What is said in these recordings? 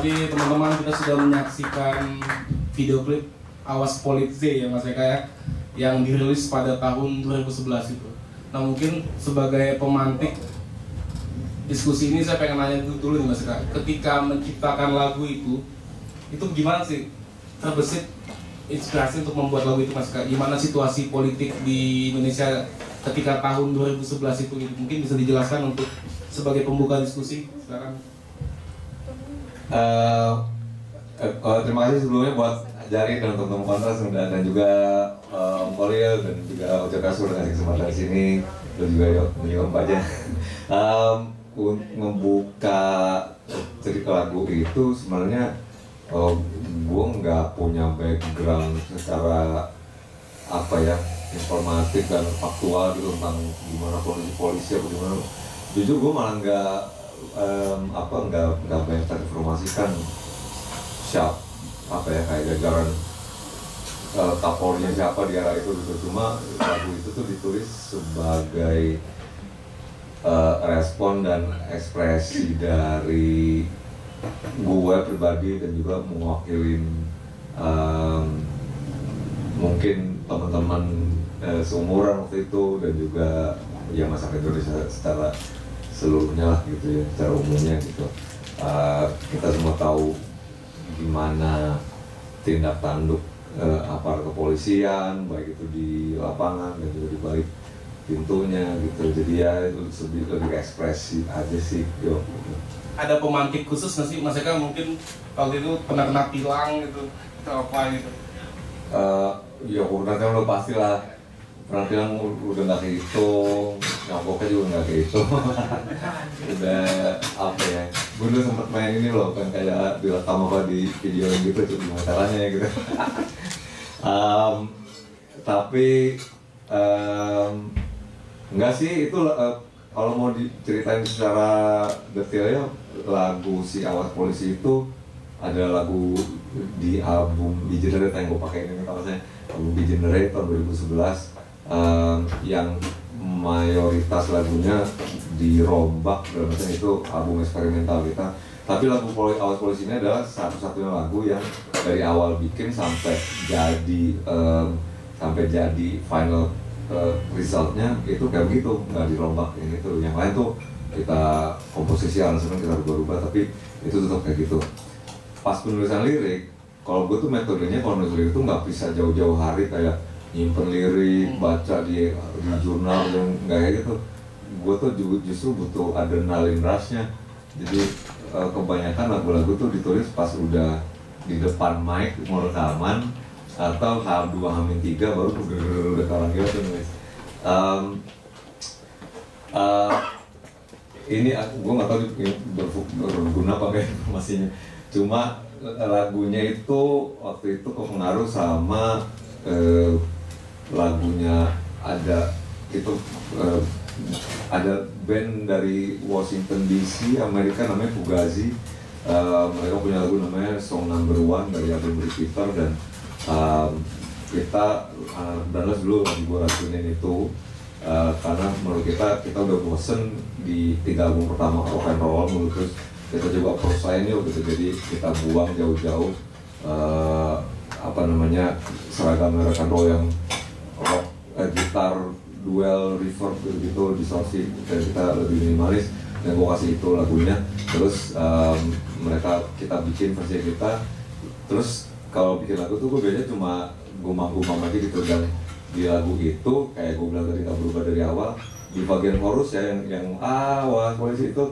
tadi teman-teman kita sudah menyaksikan video klip Awas Polisi ya Mas Eka ya, yang dirilis pada tahun 2011 itu. Nah mungkin sebagai pemantik diskusi ini saya pengen nanya dulu nih Mas Eka, ketika menciptakan lagu itu gimana sih terbesit inspirasi untuk membuat lagu itu Mas Eka? Gimana situasi politik di Indonesia ketika tahun 2011 itu gitu? Mungkin bisa dijelaskan untuk sebagai pembuka diskusi sekarang. Terima kasih sebelumnya buat Jari dan teman-teman Kontras dan juga Om Kolil dan juga Ojo Kasur dengan kesempatan di sini, dan juga Om Pajak. Ngebuka cerita lagu itu sebenarnya gue nggak punya background secara apa ya, informatif dan faktual gitu tentang gimana kondisi polisi atau gimana. Jujur gue malah nggak banyak terinformasikan siapa ya, kayak jajaran Kapolri siapa di era itu gitu. Cuma lagu itu tuh ditulis sebagai respon dan ekspresi dari gue pribadi dan juga mewakili mungkin teman-teman seumuran waktu itu dan juga ya masyarakat Indonesia secara seluruhnya lah gitu ya, secara umumnya gitu. Kita semua tahu gimana tindak tanduk aparat kepolisian, baik itu di lapangan dan juga di balik pintunya gitu. Jadi ya lebih ekspresi aja sih yo. Ada pemantik khusus nggak sih Mas Eka, mungkin waktu itu pernah kena tilang gitu atau apa gitu? Ya nanti lo pasti lah pernah bilang udah nggak kehitung, nyogoknya juga nggak kehitung. Udah apa ya, gue dulu sempet main ini loh kan, kayak direkam apa di video gitu, cuma caranya gitu. Tapi enggak sih itu kalau mau diceritain secara detailnya, lagu si Awas Polisi itu ada lagu di album Degenerate yang gue pakai ini namanya album Degenerate tahun 2011, yang mayoritas lagunya dirombak dalam artian itu album eksperimental kita. Tapi lagu Awas Polisi ini adalah satu-satunya lagu yang dari awal bikin sampai jadi final resultnya itu kayak begitu, nggak dirombak yang itu. Yang lain tuh kita komposisi aransemen kita rubah-rubah, tapi itu tetap kayak gitu. Pas penulisan lirik, kalau gue tuh metodenya kalau nulis lirik tuh nggak bisa jauh-jauh hari kayak nyimpen lirik, baca di jurnal yang nggak kayak gitu. Gue tuh justru butuh adrenalin rush-nya. Jadi kebanyakan lagu-lagu tuh ditulis pas udah di depan mic mau rekaman, atau H2 H-3 baru udah orang gitu nulis. Ini gue nggak tahu berguna pakai informasinya. Cuma lagunya itu waktu itu kepengaruh sama lagunya ada ada band dari Washington DC Amerika namanya Fugazi. Mereka punya lagu namanya Song Number One dari album Repeater, dan kita Dallas dulu lagi gue racunin itu karena menurut kita udah bosen di 3 album pertama rock and roll, terus kita coba approach lainnya gitu. Jadi kita buang jauh-jauh seragam rock and roll yang rock, gitar, duel, reverb gitu, distorsi, kita lebih minimalis, dan gue kasih itu lagunya. Terus kita bikin versi kita. Terus kalau bikin lagu tuh gue biasanya cuma gumam-gumam aja gitu, dan di lagu itu kayak gue bilang tadi gak berubah dari awal. Di bagian chorus ya yang Awas Polisi itu,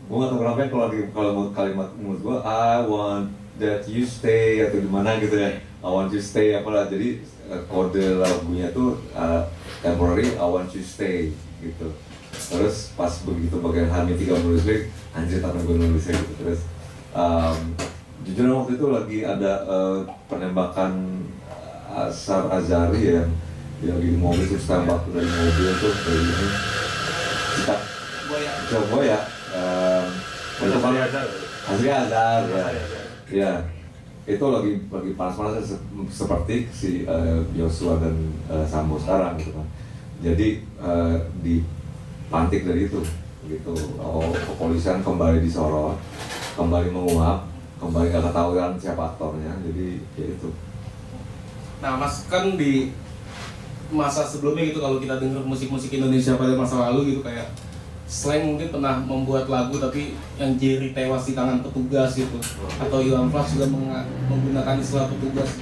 gue gak tau kenapa kalau kalimat menurut gue I want that you stay atau gimana gitu ya, I want you stay apalah. Jadi kode lagunya tuh temporary I want you stay gitu. Terus pas begitu bagian H-3 menulis lirik, anjir takkan gue nulisnya gitu. Terus jujur waktu itu lagi ada penembakan Asar Azari yang di mobil, terus tembak dari mobil tuh dari ini Coba ya Asri Azhar ya itu lagi panas-panas seperti si Joshua dan Sambo sekarang gitu kan. Jadi dipantik dari itu gitu. Kepolisian kembali disorot, kembali menguap, kembali nggak ketahuan siapa aktornya, jadi ya itu. Nah Mas kan di masa sebelumnya gitu, kalau kita dengar musik-musik Indonesia pada masa lalu gitu, kayak Slank mungkin pernah membuat lagu tapi yang Jerry tewas di tangan petugas gitu, atau Iwan Fals juga menggunakan istilah petugas.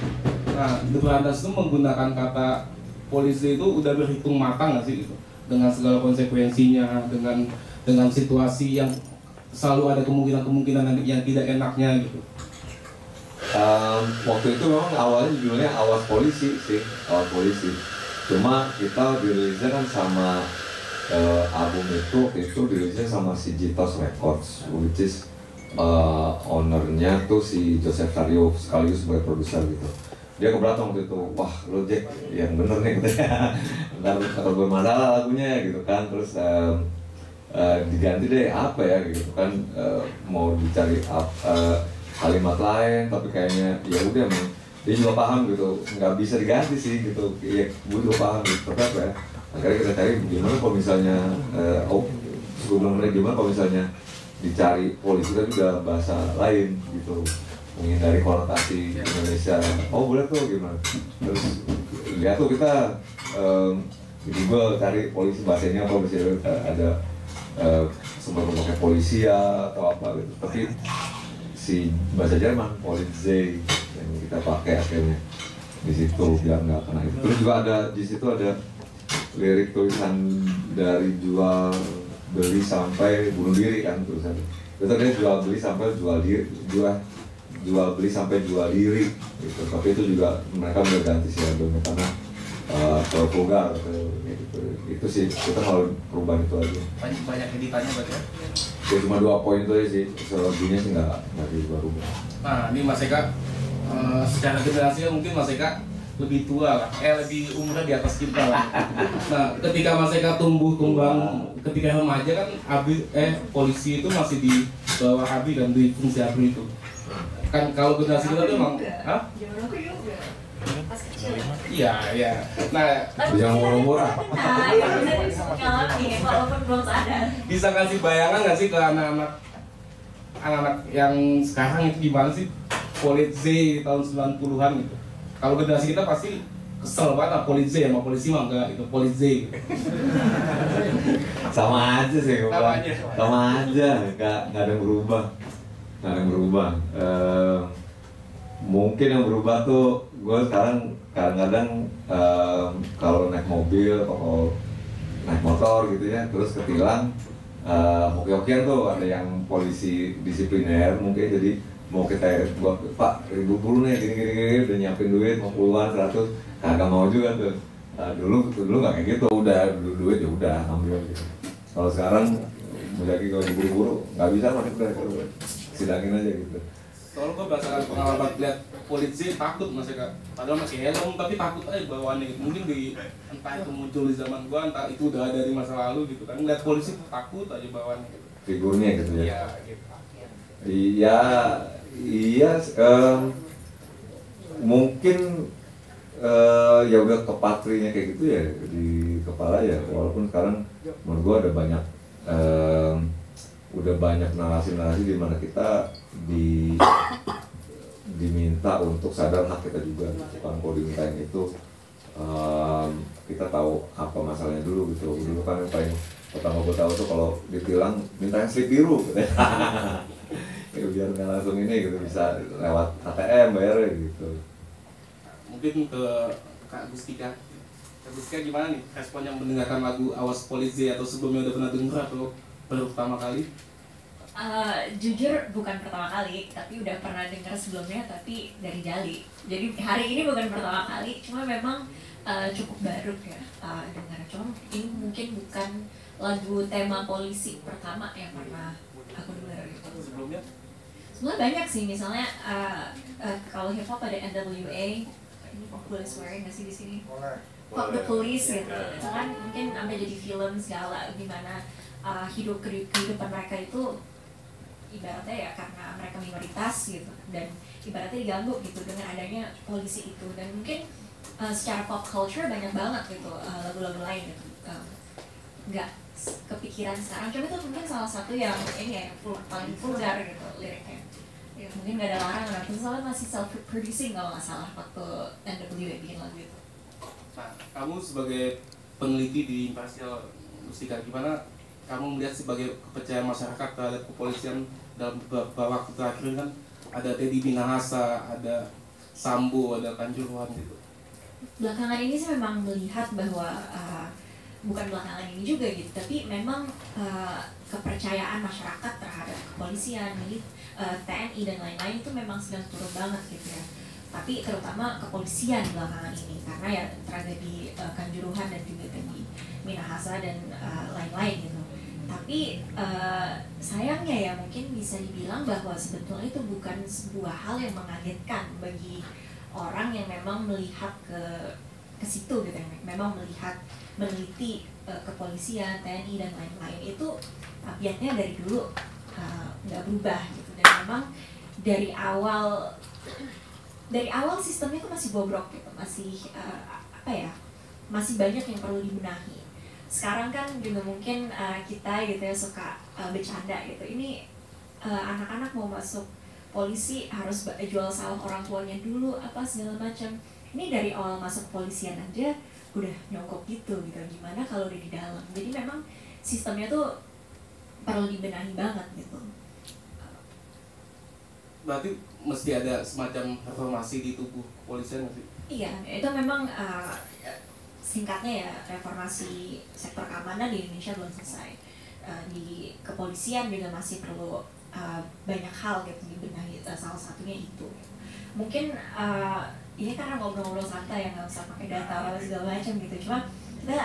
Nah The Brandas itu menggunakan kata polisi itu udah berhitung matang nggak sih gitu, dengan segala konsekuensinya, dengan situasi yang selalu ada kemungkinan yang tidak enaknya gitu. Waktu itu memang awalnya judulnya Awas Polisi sih, Awas Polisi. Cuma kita dirilisnya kan sama album itu dirilisnya sama si Jitos Records, which is ownernya tuh si Joseph Sario sekaligus sebagai produser gitu. Dia keberatan waktu itu, wah lo Jack yang bener nih katanya, ntar kalau bermasalah lagunya gitu kan, terus diganti deh apa ya gitu kan, mau dicari kalimat lain tapi kayaknya ya udah, dia juga paham gitu, nggak bisa diganti sih gitu, ya gue juga paham gitu, tapi apa ya, akhirnya kita cari gimana kalau misalnya gue bilang gimana kalau misalnya dicari polisi tapi udah bahasa lain gitu, menghindari konotasi Indonesia. Oh boleh tuh gimana, terus lihat tuh kita di Google cari polisi bahasanya apa, misalnya ada sumber pakai polisi ya atau apa gitu, tapi si bahasa Jerman Polizei yang kita pakai akhirnya di situ biar nggak kena itu. Terus juga ada di situ ada lirik tulisan dari jual beli sampai bunuh diri kan tulisannya. Terus ada jual beli sampai jual diri, jual beli sampai jual diri gitu. Tapi itu juga mereka udah ganti sih albumnya karena kalau vulgar gitu. Itu sih kita mau perubahan itu aja. Banyak editannya berarti ya? Ya cuma 2 poin itu aja sih, selebihnya sih nggak diubah-ubah. Nah ini Mas Eka, secara generasinya mungkin Mas Eka lebih tua lah, lebih umurnya di atas kita lah. Nah ketika Mas Eka tumbuh kembang, ketika remaja kan polisi itu masih di bawah Abi dan di fungsi Abi itu. Kan kalau generasi kita tuh emang, hah? Pas kecil. Iya. Nah, yang murah-murah. Nah, itu bisa ngalamin walaupun belum sadar. Bisa kasih bayangan nggak sih ke anak-anak yang sekarang itu gimana sih polisi tahun 90-an gitu? Kalau generasi kita pasti kesel banget polisi sama polisi mah enggak gitu, polisi gitu. Sama aja sih gue bilang. Sama aja, nggak ada yang berubah. Mungkin yang berubah tuh gue sekarang kadang-kadang kalau naik mobil atau naik motor gitu ya, terus ketilang hoki-hokian tuh ada yang polisi disipliner mungkin, jadi mau kita buat Pak 1000 nih gini udah nyiapin duit mau puluhan 100, kagak mau juga tuh. Dulu nggak kayak gitu, udah duit ya udah ambil gitu. Kalau sekarang lagi kalau diburu-buru nggak bisa, masih udah sidangin aja gitu. Soalnya gue berdasarkan pengalaman lihat polisi takut Mas Eka, padahal masih helm tapi takut aja bawaannya gitu. Mungkin entah itu muncul di zaman gue, entah itu udah ada di masa lalu gitu kan, ngeliat polisi takut aja bawaannya gitu. Figurnya gitu ya. Iya gitu. Iya, mungkin ya udah kepatrinya kayak gitu ya di kepala ya, walaupun sekarang menurut gua ada banyak udah banyak narasi-narasi di mana kita diminta untuk sadar hak kita juga, bukan kalau dimintain itu kita tahu apa masalahnya dulu gitu. Dulu kan yang paling pertama gue tahu tuh kalau ditilang minta slip biru ya biar nggak langsung ini gitu, bisa lewat ATM bayarnya gitu. Mungkin ke Kak Gustika. Kak Gustika gimana nih respon yang mendengarkan lagu Awas Polisi, atau sebelumnya udah pernah dengar atau baru pertama kali? Jujur bukan pertama kali, tapi udah pernah dengar sebelumnya, tapi dari Jali. Jadi hari ini bukan pertama kali, cuma memang cukup baru ya dengar. Cuma ini mungkin bukan lagu tema polisi pertama yang pernah aku dengar gitu. Sebelumnya Sebenarnya banyak sih, misalnya kalau hip hop ada NWA, ini boleh swearing nggak sih di sini? Fuck the Police gitu. Itu kan mungkin sampai jadi film segala, gimana kehidupan mereka itu ibaratnya ya karena mereka minoritas gitu, dan ibaratnya diganggu gitu dengan adanya polisi itu. Dan mungkin secara pop culture banyak banget gitu lagu-lagu lain gitu, nggak kepikiran sekarang. Cuma itu mungkin salah satu yang ini ya, paling vulgar gitu liriknya. Ya, mungkin nggak ada larangan, tapi soalnya masih self-producing kalau nggak salah waktu NWA bikin lagu itu. Nah, kamu sebagai peneliti di Imparsial Mustika, gimana kamu melihat sebagai kepercayaan masyarakat terhadap kepolisian dalam beberapa waktu terakhir ini kan ada Teddy Minahasa, ada Sambo, ada Kanjuruhan gitu. Belakangan ini sih memang melihat bahwa bukan belakangan ini juga gitu, tapi memang kepercayaan masyarakat terhadap kepolisian, TNI dan lain-lain itu memang sedang turun banget gitu ya. Tapi terutama kepolisian belakangan ini karena ya tragedi Kanjuruhan dan juga Teddy Minahasa dan lain-lain gitu. Tapi sayangnya ya mungkin bisa dibilang bahwa sebetulnya itu bukan sebuah hal yang mengagetkan bagi orang yang memang melihat ke situ gitu ya, memang melihat meneliti kepolisian, TNI dan lain-lain itu tabiatnya dari dulu nggak berubah gitu, dan memang dari awal sistemnya itu masih bobrok gitu, masih masih banyak yang perlu dibenahi. Sekarang kan juga mungkin kita gitu ya suka bercanda gitu, ini anak-anak mau masuk polisi harus jual sawah orang tuanya dulu apa segala macam. Ini dari awal masuk kepolisian aja udah nyongkok gitu gimana kalau udah di dalam. Jadi memang sistemnya tuh perlu dibenahi banget gitu. Berarti mesti ada semacam reformasi di tubuh kepolisian nggak sih? Iya, itu memang singkatnya ya, reformasi sektor keamanan di Indonesia belum selesai. Di kepolisian juga masih perlu banyak hal gitu dibenahi, salah satunya itu. Mungkin ini karena ngobrol-ngobrol santai ya, nggak usah pakai data atau segala macam gitu. Cuma kita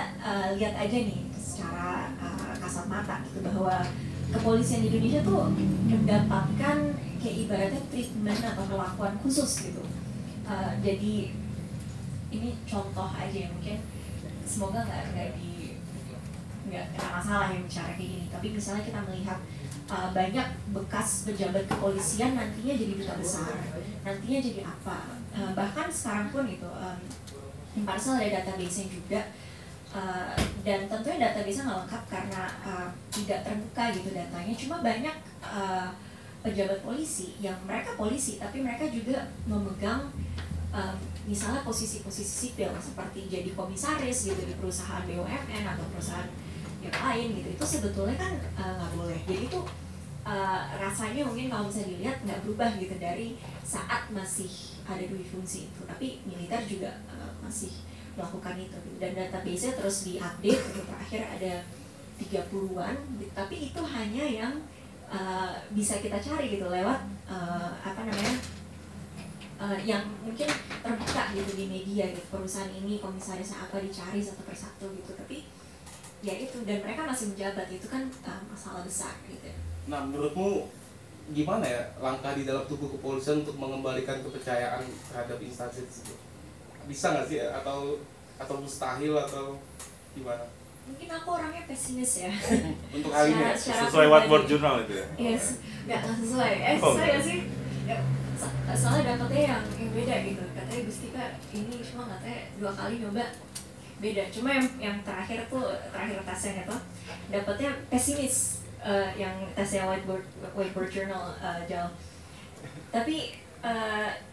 lihat aja nih secara kasat mata gitu bahwa kepolisian di Indonesia tuh mendapatkan kayak ibaratnya treatment atau perlakuan khusus gitu. Jadi ini contoh aja ya, mungkin semoga nggak kena masalah yang bicara kayak gini. Tapi misalnya kita melihat banyak bekas pejabat kepolisian nantinya jadi duta besar, nantinya jadi apa, bahkan sekarang pun itu Imparsial ada database-nya juga, dan tentunya database-nya nggak lengkap karena tidak terbuka gitu datanya. Cuma banyak pejabat polisi yang mereka polisi tapi mereka juga memegang misalnya posisi-posisi sipil seperti jadi komisaris gitu di perusahaan BUMN atau perusahaan yang lain gitu. Itu sebetulnya kan nggak boleh. Jadi itu rasanya mungkin kalau bisa dilihat nggak berubah gitu dari saat masih ada dua fungsi itu, tapi militer juga masih melakukan itu gitu. Dan database-nya terus diupdate gitu. Terakhir ada 30-an tapi itu hanya yang bisa kita cari gitu lewat yang mungkin terbuka gitu di media gitu, perusahaan ini komisarisnya apa dicari satu persatu gitu. Tapi ya itu, dan mereka masih menjabat, itu kan masalah besar gitu. Nah, menurutmu gimana ya langkah di dalam tubuh kepolisian untuk mengembalikan kepercayaan terhadap instansi tersebut? Bisa nggak sih atau mustahil atau gimana? Mungkin aku orangnya pesimis ya. Untuk hal ini sesuai Whiteboard Journal itu ya? Yes, nggak sesuai. Sesuai nggak sih? Ya, soalnya dapetnya yang beda gitu. Katanya Gustika ini cuma katanya 2 kali nyoba beda. Cuma yang terakhir tesnya itu dapetnya pesimis. Yang tesnya Whiteboard Journal jauh. Tapi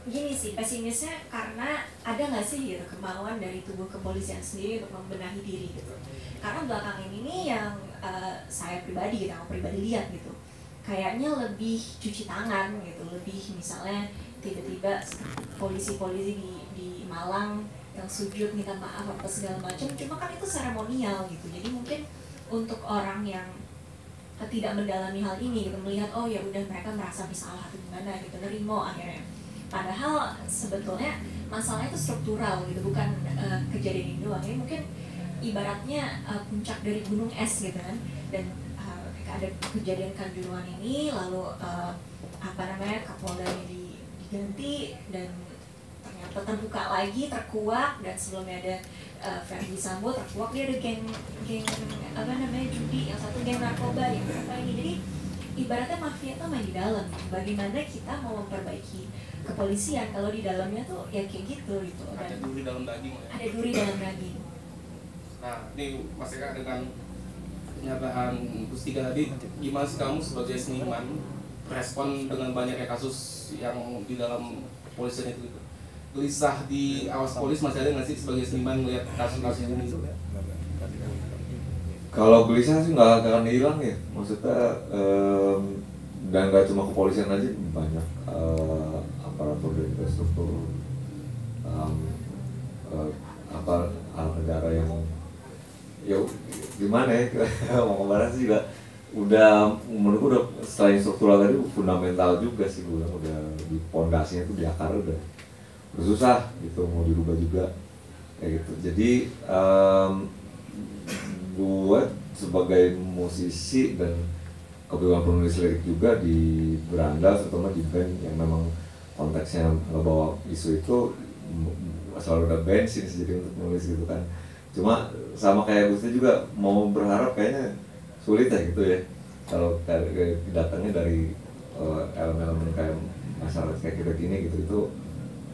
gini sih, pesimisnya karena ada nggak sih gitu kemauan dari tubuh kepolisian sendiri untuk membenahi diri gitu. Karena belakangan ini yang saya pribadi lihat gitu, kayaknya lebih cuci tangan gitu, lebih misalnya tiba-tiba polisi-polisi di Malang yang sujud minta maaf apa segala macam, cuma kan itu seremonial gitu. Jadi mungkin untuk orang yang tidak mendalami hal ini gitu, melihat oh ya udah mereka merasa bersalah atau gimana gitu, nerimo akhirnya. Padahal sebetulnya masalahnya itu struktural gitu, bukan kejadian ini doang. Ini mungkin ibaratnya puncak dari gunung es gitu kan, dan ada kejadian Kanjuruhan ini lalu Kapolda diganti dan ternyata terbuka lagi, terkuak, dan sebelumnya ada Verdi Sambo terkuak, dia ada geng judi, yang satu geng narkoba, yang berapa ini. Jadi ibaratnya mafia itu main di dalam. Bagaimana kita mau memperbaiki kepolisian kalau di dalamnya tuh ya kayak gitu. Ada duri dalam daging ya? Ada duri dalam daging. Nah, ini Mas Eka dengan pernyataan Gustika tadi, gimana sih kamu sebagai seniman respon dengan banyaknya kasus yang di dalam kepolisian itu gitu. Gelisah di Awas Polis masih ada nggak sih sebagai seniman melihat kasus-kasus ini? Kalau gelisah sih nggak akan hilang ya, maksudnya dan nggak cuma kepolisian aja, banyak aparatur dan infrastruktur apa alat negara yang ya gimana ya mau kemana sih juga udah menurutku udah selain struktural tadi fundamental juga sih, gue bilang udah di pondasinya tuh di akar udah susah gitu mau dirubah juga kayak gitu. Jadi gue sebagai musisi dan kebetulan penulis lirik juga di berandal, terutama di band yang memang konteksnya ngebawa isu itu selalu ada bensin jadi untuk nulis gitu kan. Cuma sama kayak Gusti juga mau berharap kayaknya sulit ya gitu ya kalau datangnya dari elemen-elemen kayak masyarakat kayak kita gini gitu, itu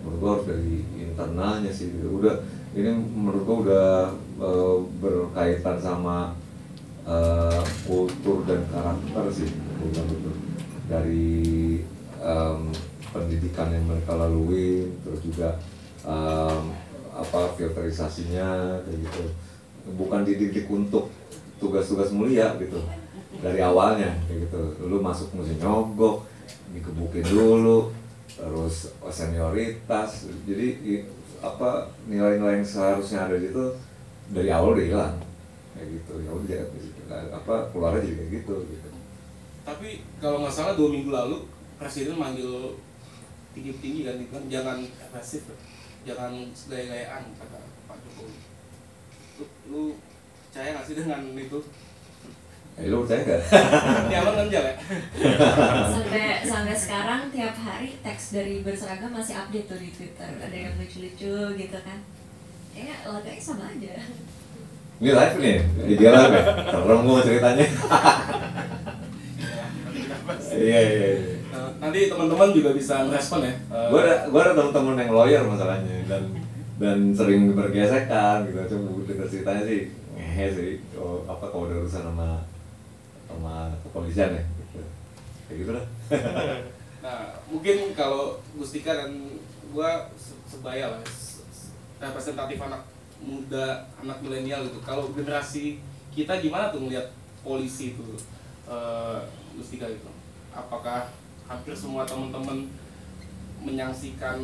menurut gua harus dari internalnya sih gitu. Udah ini menurut gua udah berkaitan sama kultur dan karakter sih, bukan betul dari pendidikan yang mereka lalui, terus juga filterisasinya kayak gitu. Bukan dididik untuk tugas-tugas mulia gitu dari awalnya kayak gitu. Lu masuk mesti nyogok, dikebukin dulu, terus senioritas. Jadi nilai-nilai yang seharusnya ada itu dari awal udah hilang kayak gitu. Ya udah keluarnya jadi kayak gitu. Tapi kalau nggak salah 2 minggu lalu Presiden manggil tinggi-tinggi kan, jangan agresif, jangan gaya-gayaan kata Pak Jokowi. Lu percaya nggak sih dengan itu? Lu percaya nggak? Nyaman kan jalan? sampai sekarang tiap hari teks dari Berseragam masih update tuh di Twitter, ada yang lucu-lucu gitu kan. Kayaknya laganya sama aja. Ini live nih, di dia live ya? Serem gua ceritanya. Iya. Nanti teman-teman juga bisa merespon ya. Gua ada teman-teman yang lawyer masalahnya dan sering bergesekan gitu. Cuma denger ceritanya sih ngehe sih. Kalau udah urusan sama kepolisian ya. Gitu. Kayak gitu lah. Nah, mungkin kalau Gustika dan gua sebaya lah, representatif anak muda, anak milenial gitu. Kalau generasi kita gimana tuh melihat polisi itu, Gustika gitu? Apakah hampir semua teman-teman menyaksikan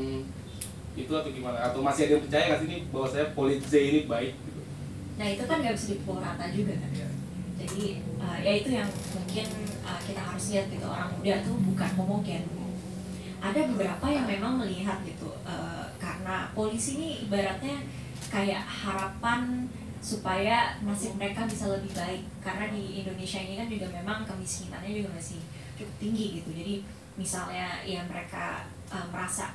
itu atau gimana? Atau masih ada yang percaya nggak sih ini bahwa saya polisi ini baik gitu? Nah itu kan nggak bisa dipukul rata juga kan. Jadi ya itu yang mungkin kita harus lihat gitu, orang muda tuh bukan homogen. Ada beberapa yang memang melihat gitu, karena polisi ini ibaratnya kayak harapan supaya nasib mereka bisa lebih baik, karena di Indonesia ini kan juga memang kemiskinannya juga masih cukup tinggi gitu. Jadi misalnya ya mereka merasa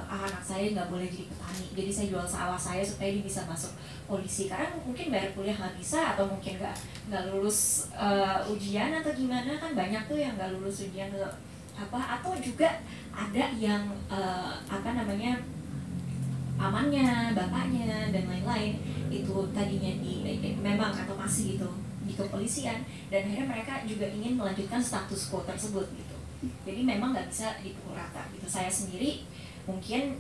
anak saya nggak boleh jadi petani, jadi saya jual sawah saya supaya dia bisa masuk polisi, karena mungkin bayar kuliah nggak bisa, atau mungkin nggak lulus ujian atau gimana kan, banyak tuh yang nggak lulus ujian atau juga ada yang pamannya, bapaknya dan lain-lain itu tadinya memang atau masih gitu di kepolisian, dan akhirnya mereka juga ingin melanjutkan status quo tersebut gitu. Jadi memang nggak bisa dipukul rata gitu. Saya sendiri mungkin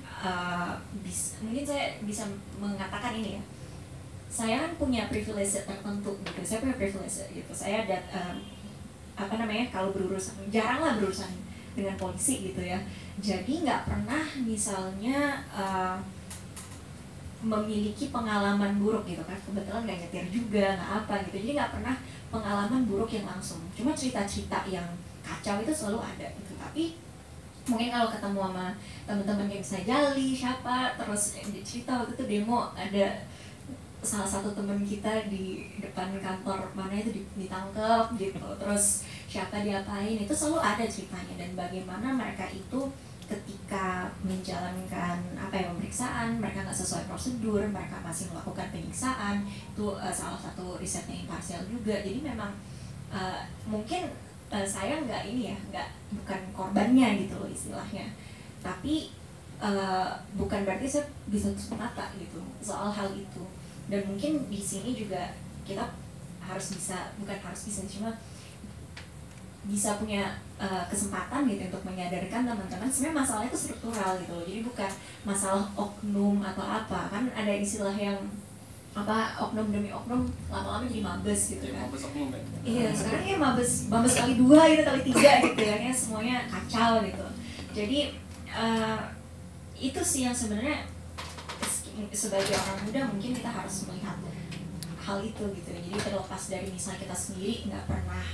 saya bisa mengatakan ini ya, saya kan punya privilege tertentu gitu. Saya punya privilege gitu. Saya kalau berurusan, jaranglah berurusan dengan polisi gitu ya. Jadi nggak pernah misalnya memiliki pengalaman buruk gitu kan, kebetulan nggak nyetir juga, nggak apa gitu, jadi nggak pernah pengalaman buruk yang langsung, cuma cerita-cerita yang kacau itu selalu ada gitu. Tapi mungkin kalau ketemu sama teman-teman yang saya jali siapa, terus cerita waktu itu demo ada salah satu teman kita di depan kantor mana itu ditangkap gitu, terus siapa diapain, itu selalu ada ceritanya, dan bagaimana mereka itu ketika menjalankan pemeriksaan, mereka nggak sesuai prosedur, mereka masih melakukan penyiksaan. Itu salah satu risetnya imparsial juga. Jadi memang mungkin saya bukan korbannya gitu loh istilahnya, tapi bukan berarti saya bisa tutup mata gitu soal hal itu. Dan mungkin di sini juga kita cuma bisa punya kesempatan gitu untuk menyadarkan teman-teman sebenarnya masalahnya itu struktural gitu loh. Jadi bukan masalah oknum atau apa, kan ada istilah yang apa oknum demi oknum lama-lama jadi mabes gitu kan. Mabes oknum ya. Iya, sekarang ya mabes kali 2 gitu, kali 3 gitu ya, semuanya kacau gitu. Jadi itu sih yang sebenarnya sebagai orang muda mungkin kita harus melihat hal itu gitu. Jadi terlepas dari misalnya kita sendiri nggak pernah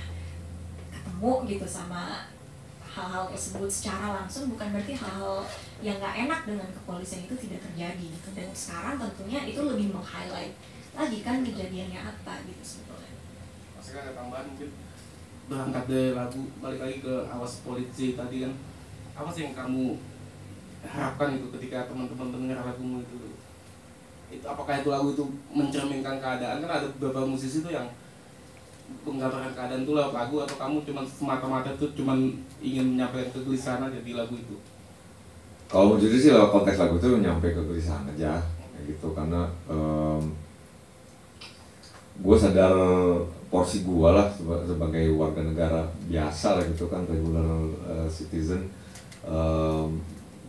ketemu gitu sama hal-hal tersebut secara langsung, bukan berarti hal-hal yang nggak enak dengan kepolisian itu tidak terjadi gitu. Dan sekarang tentunya itu lebih meng-highlight lagi kan kejadiannya apa gitu sebetulnya. Masih ada tambahan mungkin berangkat dari lagu, balik lagi ke Awas Polisi tadi kan, apa sih yang kamu harapkan itu ketika teman-teman mendengar lagumu itu apakah itu lagu itu mencerminkan keadaan? Kan ada beberapa musisi itu yang menggambarkan keadaan itu lewat lagu, atau kamu cuma semata-mata itu cuma ingin menyampaikan kegelisahan aja di lagu itu? Kalau mau jujur sih lewat konteks lagu itu nyampe kegelisahan aja kayak gitu, karena gue sadar porsi gue lah sebagai warga negara biasa lah gitu kan, regular citizen,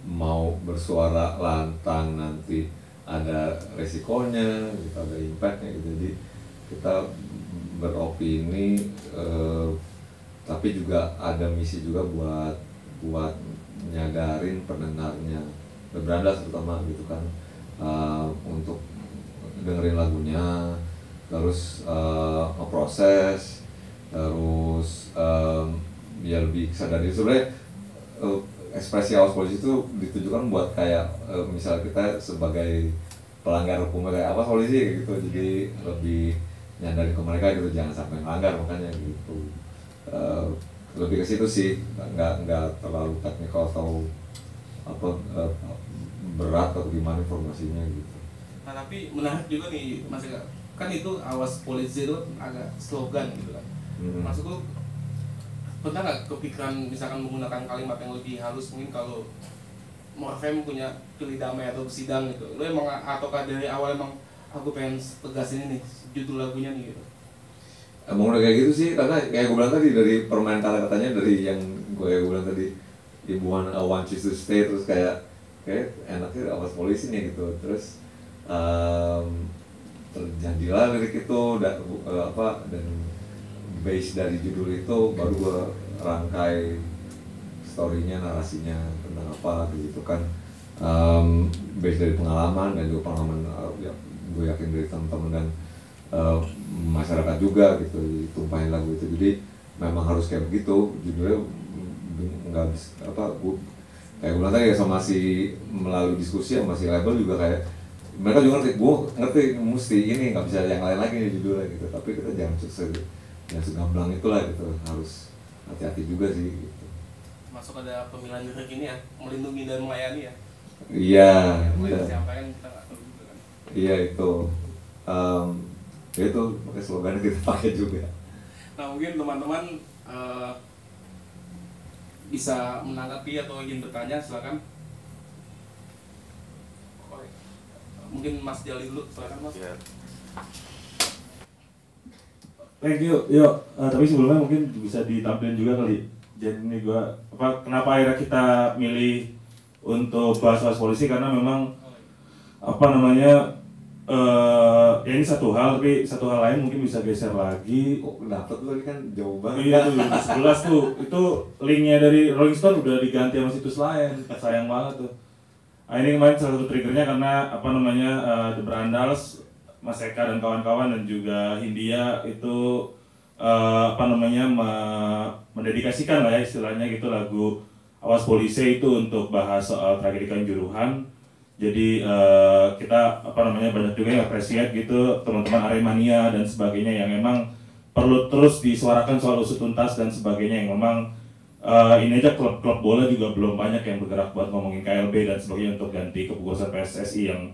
mau bersuara lantang nanti ada resikonya gitu, ada impactnya gitu. Jadi kita beropini, tapi juga ada misi juga buat nyadarin pendengarnya, beranda terutama gitu kan, untuk dengerin lagunya, terus ngeproses, terus biar lebih sadar diri. Sebenarnya ekspresi Awas Polisi itu ditujukan buat kayak misal kita sebagai pelanggar hukum kayak apa polisi kayak gitu, jadi lebih nyadarin ke mereka gitu, jangan sampai melanggar, makanya gitu. Lebih ke situ sih, nggak terlalu teknikal atau apa berat atau gimana informasinya gitu. Nah tapi menarik juga nih Mas Eka, kan itu Awas Polisi itu agak slogan gitu kan. Maksudku pernah nggak kepikiran misalkan menggunakan kalimat yang lebih halus, mungkin kalau Morfem punya pilih damai atau bersidang gitu, lo emang ataukah dari awal emang aku pengen tegas ini nih judul lagunya nih gitu? Emang udah kayak gitu sih, karena kayak gue bilang tadi dari permainan kata-katanya, dari yang gue bilang tadi Ibuan I want you to stay, terus kayak enaknya Awas Polisi nih gitu. Terus terjadilah lirik itu dan base dari judul itu baru gue rangkai story-nya, narasinya tentang apa gitu kan, base dari pengalaman dan juga pengalaman ya, gue yakin dari teman-teman dan masyarakat juga gitu, ditumpahin lagu itu. Jadi memang harus kayak begitu judulnya, nggak bisa apa gue kayak gue bilang tadi ya, sama si melalui diskusi sama si label juga kayak mereka juga ngerti, gue ngerti mesti ini, nggak bisa yang lain lagi nih judulnya gitu, tapi kita jangan segamblang itulah gitu, harus hati-hati juga sih gitu. Masuk ada pemilihan lirik ini ya, melindungi dan melayani ya. Iya. Siapa yang kita nggak tahu juga kan. Iya itu. Itu pakai slogan kita pakai juga. Nah mungkin teman-teman bisa menanggapi atau ingin bertanya, silakan. Mungkin Mas Jali dulu, silakan Mas. Ya. Thank you. Tapi sebelumnya mungkin bisa ditampilkan juga kali. Jadi ini kenapa akhirnya kita milih untuk bahas Awas Polisi, karena memang ya ini satu hal, tapi satu hal lain mungkin bisa geser lagi. Kok dapet lo kan jauh banget. Iya tuh 2011 tuh, itu linknya dari Rolling Stone udah diganti sama situs lain, sayang banget tuh. Ini kemarin salah satu triggernya karena The Brandals, Mas Eka dan kawan-kawan dan juga Hindia itu mendedikasikan lah ya istilahnya gitu lagu Awas Polisi itu untuk bahas soal tragedi Kanjuruhan. Jadi kita banyak juga yang appreciate gitu teman-teman Aremania dan sebagainya yang memang perlu terus disuarakan soal usut tuntas dan sebagainya, yang memang ini aja klub-klub bola juga belum banyak yang bergerak buat ngomongin KLB dan sebagainya untuk ganti kepengurusan PSSI yang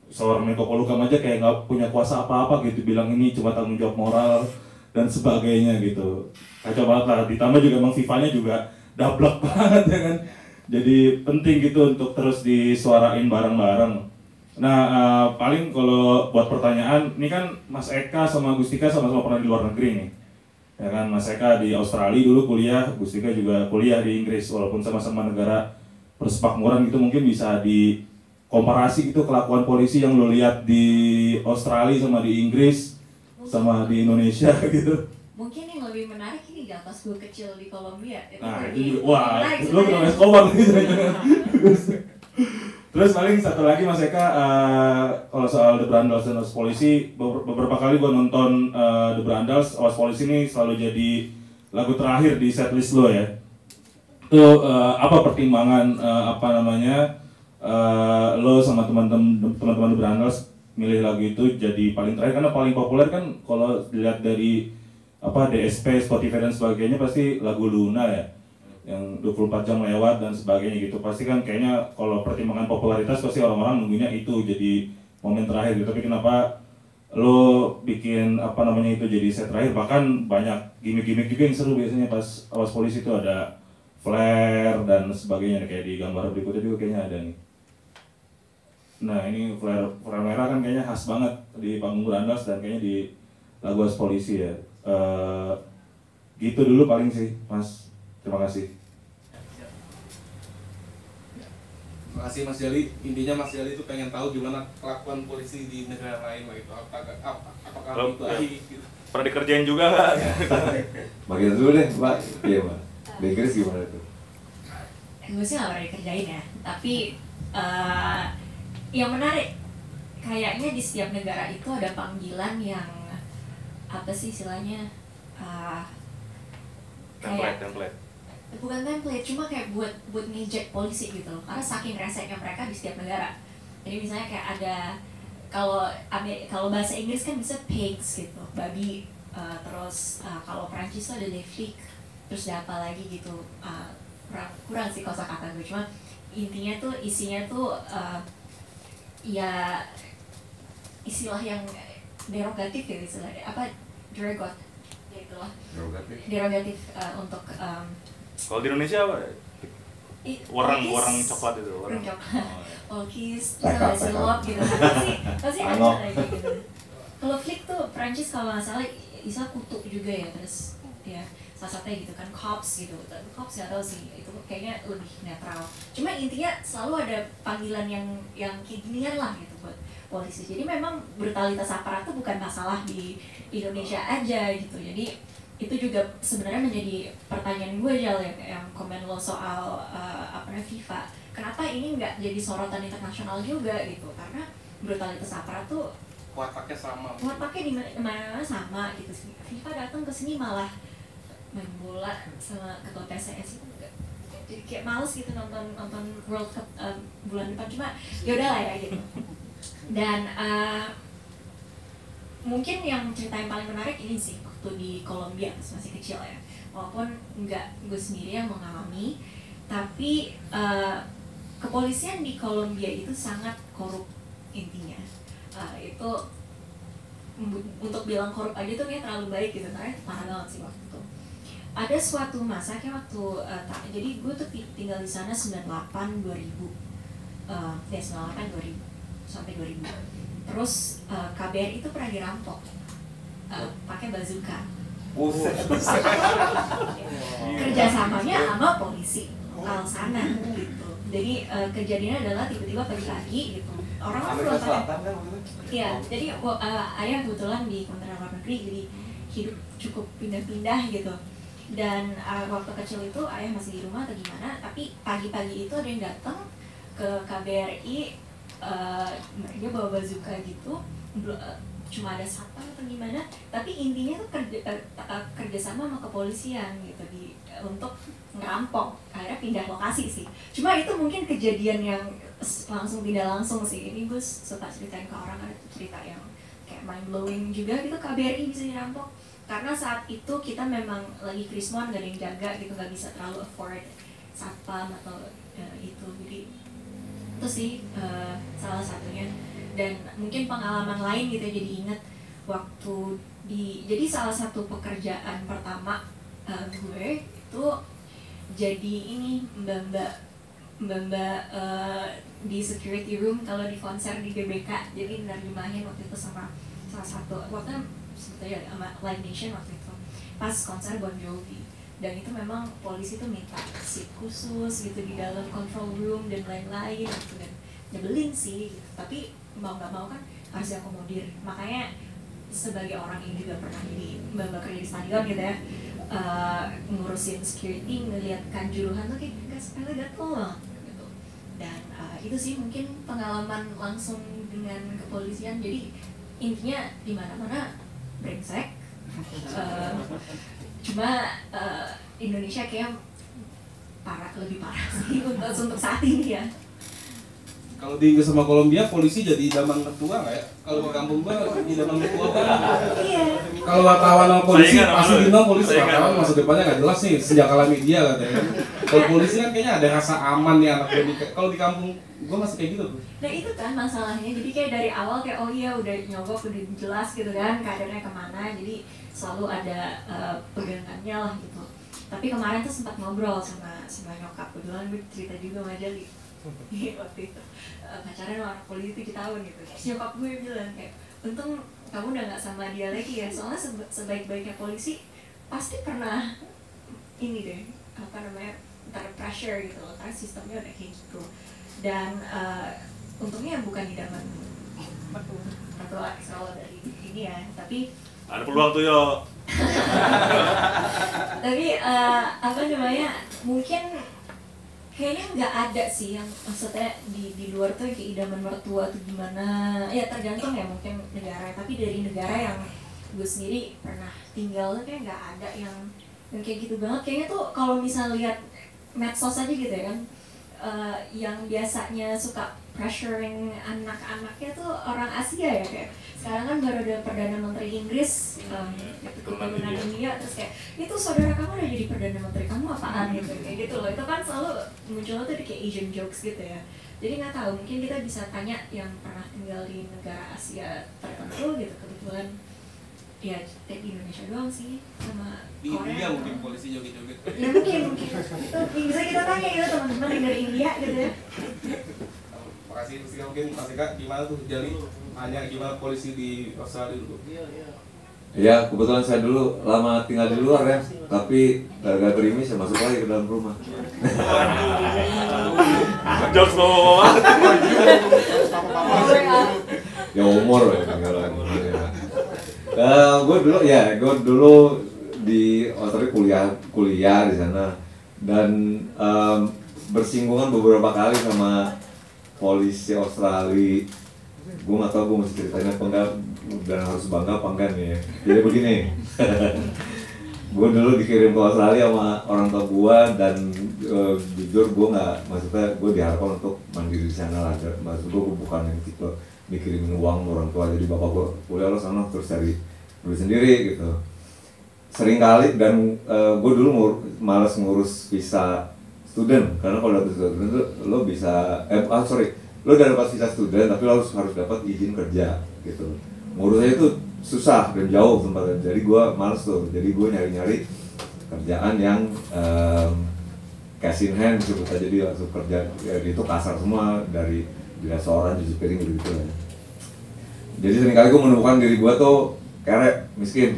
seorang Menko Polhukam aja kayak nggak punya kuasa apa-apa gitu, bilang ini cuma tanggung jawab moral dan sebagainya gitu. Kacau banget lah, ditambah juga emang FIFA-nya juga dablek banget ya kan. Jadi penting gitu untuk terus disuarain bareng-bareng. Nah paling kalau buat pertanyaan, ini kan Mas Eka sama Gustika sama-sama pernah di luar negeri nih. Ya kan, Mas Eka di Australia dulu kuliah, Gus Dika juga kuliah di Inggris, walaupun sama-sama negara persemakmuran gitu, mungkin bisa di komparasi gitu kelakuan polisi yang lo lihat di Australia sama di Inggris sama di Indonesia gitu. Mungkin yang lebih menarik ini di atas gue kecil di Kolombia. Nah lebih- itu juga, wah menarik lo sebenarnya. kena Escobar gitu. Terus paling satu lagi Mas Eka, kalau soal The Brandals dan Awas Polisi, beberapa kali gue nonton The Brandals, Awas Polisi ini selalu jadi lagu terakhir di setlist lo ya. Itu apa pertimbangan lo sama teman-teman The Brandals milih lagu itu jadi paling terakhir, karena paling populer kan kalau dilihat dari DSP, Spotify dan sebagainya pasti lagu Luna ya, yang 24 jam lewat dan sebagainya gitu. Pasti kan kayaknya kalau pertimbangan popularitas pasti orang-orang nunggunya itu jadi momen terakhir gitu. Tapi kenapa lo bikin itu jadi set terakhir? Bahkan banyak gimmick-gimmick juga yang seru biasanya pas Awas Polisi itu, ada flare dan sebagainya, kayak di gambar berikutnya juga kayaknya ada nih. Nah ini flare merah kan kayaknya khas banget di panggung Brandals dan kayaknya di lagu Awas Polisi ya. Gitu dulu paling sih Mas. Terima kasih. Terima kasih Mas Jali. Intinya Mas Jali itu pengen tahu gimana kelakuan polisi di negara lain lah itu. Apakah itu gitu. Pernah dikerjain juga nggak? Bagian dulu deh, Mbak. Iya, Mbak. Di Inggris gimana tuh? Gue sih gak pernah dikerjain ya, tapi yang menarik kayaknya di setiap negara itu ada panggilan yang apa sih istilahnya, Template. bukan template, cuma kayak buat ngejek polisi gitu loh, karena saking reseknya mereka di setiap negara. Jadi misalnya kayak ada, kalau bahasa Inggris kan bisa pigs gitu, babi, terus kalau Perancis tuh ada les flics, terus ada apa lagi gitu, kurang sih kosakata gue, cuma intinya tuh isinya tuh ya istilah yang derogatif ya, istilahnya derogat ya itulah derogatif untuk Kalau di Indonesia apa? Warang coklat itu. warang coklat, polkis, terus Rekap, ada silop rekap. gitu, pasti ada Angok. lagi gitu. Kalau flick tuh Perancis kalau nggak salah istilah kutu juga ya, terus ya salah satunya gitu kan, cops gitu. Cops nggak tahu sih, itu kayaknya lebih netral. Cuma intinya selalu ada panggilan yang kayak ginian lah gitu buat polisi. Jadi memang brutalitas aparat tuh bukan masalah di Indonesia aja gitu. Jadi itu juga sebenarnya menjadi pertanyaan gue aja yang komen lo soal FIFA. Kenapa ini nggak jadi sorotan internasional juga gitu? Karena brutalitas aparat tuh Wataknya sama. wataknya di mana sama gitu sih. FIFA datang ke sini malah main bola sama ketua PSSI itu enggak, jadi kayak males gitu nonton World Cup bulan depan, cuma yaudah lah ya gitu. Dan mungkin yang cerita yang paling menarik ini sih waktu di Kolombia pas masih kecil ya, walaupun enggak gue sendiri yang mengalami, tapi kepolisian di Kolombia itu sangat korup intinya. Itu untuk bilang korup aja tuh kayak terlalu baik gitu, karena parah banget sih waktu itu. Ada suatu masa kayak waktu jadi gue tuh tinggal di sana 98 2000 98 2000 sampai 2000. Terus KBRI itu pernah dirampok pakai bazooka. Kerjasamanya sama polisi lokal sana gitu. Jadi kejadiannya adalah tiba-tiba pagi-pagi gitu. Orang belum pada. Iya, jadi ayah kebetulan di Kementerian Luar Negeri, jadi hidup cukup pindah-pindah gitu. Dan waktu kecil itu ayah masih di rumah atau gimana, tapi pagi-pagi itu ada yang datang ke KBRI, dia bawa bazooka gitu, cuma ada satpam atau gimana, tapi intinya tuh kerjasama sama kepolisian gitu untuk ngerampok. Akhirnya pindah lokasi sih, cuma itu mungkin kejadian yang langsung tidak langsung sih. Ini gue suka ceritain ke orang, ada cerita yang kayak mind blowing juga gitu, KBRI bisa dirampok karena saat itu kita memang lagi krismon, gak ada yang jaga gitu, gak bisa terlalu afford satpam atau itu. Jadi itu sih salah satunya. Dan mungkin pengalaman lain gitu, jadi inget waktu jadi salah satu pekerjaan pertama gue itu jadi ini mbak di security room kalau di konser di GBK. Jadi nerjemahin waktu itu sama salah satu, waktu sebetulnya sama Live Nation waktu itu. pas konser Bon Jovi, dan itu memang polisi tuh minta seat khusus gitu di dalam control room dan lain-lain gitu, dan nyebelin sih gitu. Tapi mau nggak mau kan harus diakomodir. Makanya sebagai orang yang juga pernah jadi mbak kerja di stadion gitu ya, ngurusin security, ngelihat Kanjuruhan tuh kayak gatel banget gitu. Dan itu sih mungkin pengalaman langsung dengan kepolisian. Jadi intinya di mana-mana brengsek. Cuma Indonesia kayak lebih parah sih untuk saat ini ya. Kalau di Inggris sama Kolombia polisi jadi idaman mertua nggak ya? Kalau di kampung gua idaman mertua kan. Iya. Kalau wartawan sama polisi pasti Saingan, bilang polisi saingan. wartawan masa depannya nggak jelas nih sejak kala media katanya. Kalau polisi kan kayaknya ada rasa aman nih anak gue. Kalau di kampung gua masih kayak gitu tuh. Nah itu kan masalahnya, jadi kayak dari awal kayak oh iya udah nyogok, udah jelas gitu kan kadernya kemana, jadi selalu ada pegangannya lah gitu. Tapi kemarin tuh sempat ngobrol sama nyokap, kebetulan gue cerita juga sama Jali waktu itu pacaran sama anak polisi 7 tahun gitu. Terus nyokap gue bilang kayak untung kamu udah gak sama dia lagi ya, soalnya sebaik-baiknya polisi pasti pernah ini deh terpressure gitu loh, karena sistemnya udah kayak gitu. Dan untungnya bukan idaman mertua selalu dari ini ya, tapi Ada peluang tuh yo. tapi apa namanya, mungkin kayaknya nggak ada sih yang maksudnya di luar tuh kayak idaman mertua tuh gimana ya, tergantung ya mungkin negara, tapi dari negara yang gue sendiri pernah tinggal tuh kayak nggak ada yang kayak gitu banget. Kayaknya tuh kalau misal lihat medsos aja gitu ya kan, yang biasanya suka pressuring anak-anaknya tuh orang Asia ya, kayak sekarang kan baru ada Perdana Menteri Inggris keturunan India, terus kayak itu saudara kamu udah jadi Perdana Menteri, kamu apaan gitu, kayak gitu loh. Itu kan selalu munculnya tuh kayak Asian jokes gitu ya. Jadi nggak tahu, mungkin kita bisa tanya yang pernah tinggal di negara Asia tertentu gitu, kebetulan ya di Indonesia doang sih, sama Di Korea. India mungkin polisi joget-joget. Ya mungkin itu bisa kita tanya gitu teman-teman yang dari India gitu ya. Makasih Mas Ika, mungkin Mas Ika gimana tuh Jali hanya gimana polisi di Australia dulu? Ya, kebetulan saya dulu lama tinggal di luar ya, tapi gara-gara gerimis saya masuk lagi ke dalam rumah. Jokes bawa. Ya umur ya, gue dulu di Australia kuliah di sana, dan bersinggungan beberapa kali sama polisi Australia. Gue nggak tahu gue mesti ceritain apa enggak dan harus bangga apa enggak nih ya. Jadi begini, gue dulu dikirim ke Australia sama orang tua gue, dan jujur gue nggak, maksudnya gue diharapkan untuk mandiri di sana lah. Maksud gue bukan yang tipe dikirimin uang orang tua, jadi bapak gue kuliah lo sana terus cari duit sendiri gitu. Sering kali, dan gue dulu malas ngurus visa student, karena kalau dapet student itu lo bisa lo udah dapat visa student tapi lo harus dapat izin kerja gitu. Ngurusnya itu susah dan jauh tempatnya, jadi gue males tuh. Jadi gue nyari kerjaan yang cash in hand sebut aja, dia langsung kerja ya, itu kasar semua, dari restoran, cuci piring gitu ya. Jadi seringkali gue menemukan diri gue tuh kerek, miskin.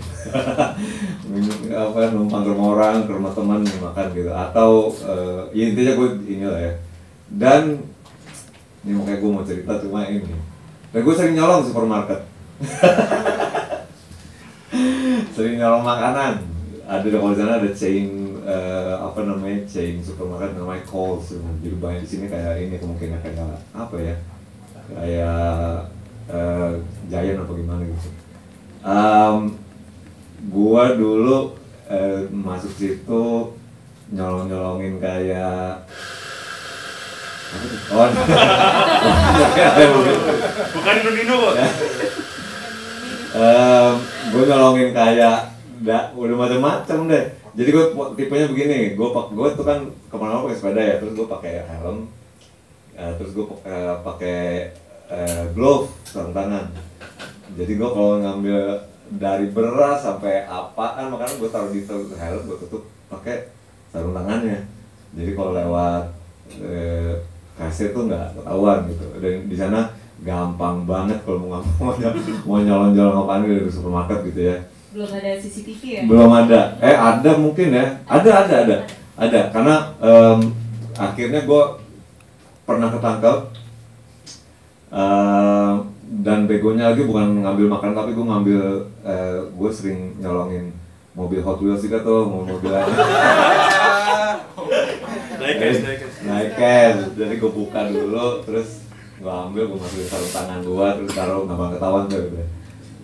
Numpang ke rumah orang, ke rumah teman makan gitu, atau ya intinya gue inilah ya. Dan ini makanya gue mau cerita cuma ini, dan gue sering nyolong supermarket. Sering nyolong makanan. Ada kalau di sana ada chain chain supermarket namanya Coles. Jadi banyak di sini kayak ini, kemungkinan kayak apa ya, kayak Giant apa gimana gitu. Gua dulu masuk situ nyolongin kayak apa tuh? Oh, Bukan Nino kok. Gue nyolongin kayak udah macam-macam deh. Jadi gue tipenya begini, gue tuh kan kemana-mana pakai sepeda ya, terus gue pakai helm, terus gue pakai glove sarung tangan. Jadi gue kalau ngambil dari beras sampai apaan, makanya gue taruh di helm, gue tutup pakai sarung tangannya. Jadi kalau lewat kasir tuh nggak ketahuan gitu. Dan di sana gampang banget kalau mau nyolong-nyolong apaan dari supermarket gitu ya. Belum ada CCTV ya? Belum ada. Ada mungkin ya. Ada. Karena akhirnya gue pernah ketangkep. Dan begonya lagi bukan ngambil makan, tapi gue ngambil, gue sering nyolongin mobil Hot Wheels juga tuh, mobil naik cash. Jadi gue buka dulu, terus gue ambil, gue masukin sarung tangan gue, terus taruh, nggak ketahuan deh gitu.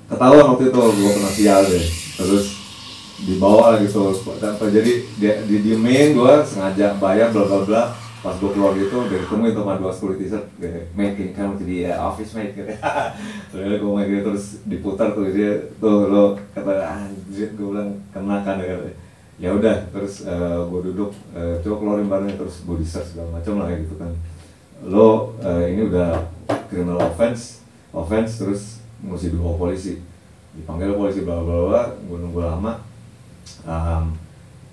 Ketahuan waktu itu, gue kena sial deh. Terus dibawa lah gitu, jadi didiemin, gue sengaja bayar bla bla bla. Pas gue keluar gitu, udah ditemuin sama 2 security set, making kamu jadi office mate gitu. Terus gue main gitu, terus diputar tuh dia, tuh lo kata anjir, gue bilang kena kan ya udah, terus gue duduk, coba keluarin barangnya, terus gue di-search segala macam lah gitu kan. Lo ini udah criminal offense, terus mesti dibawa polisi, dipanggil polisi bla bla bla, gue nunggu lama,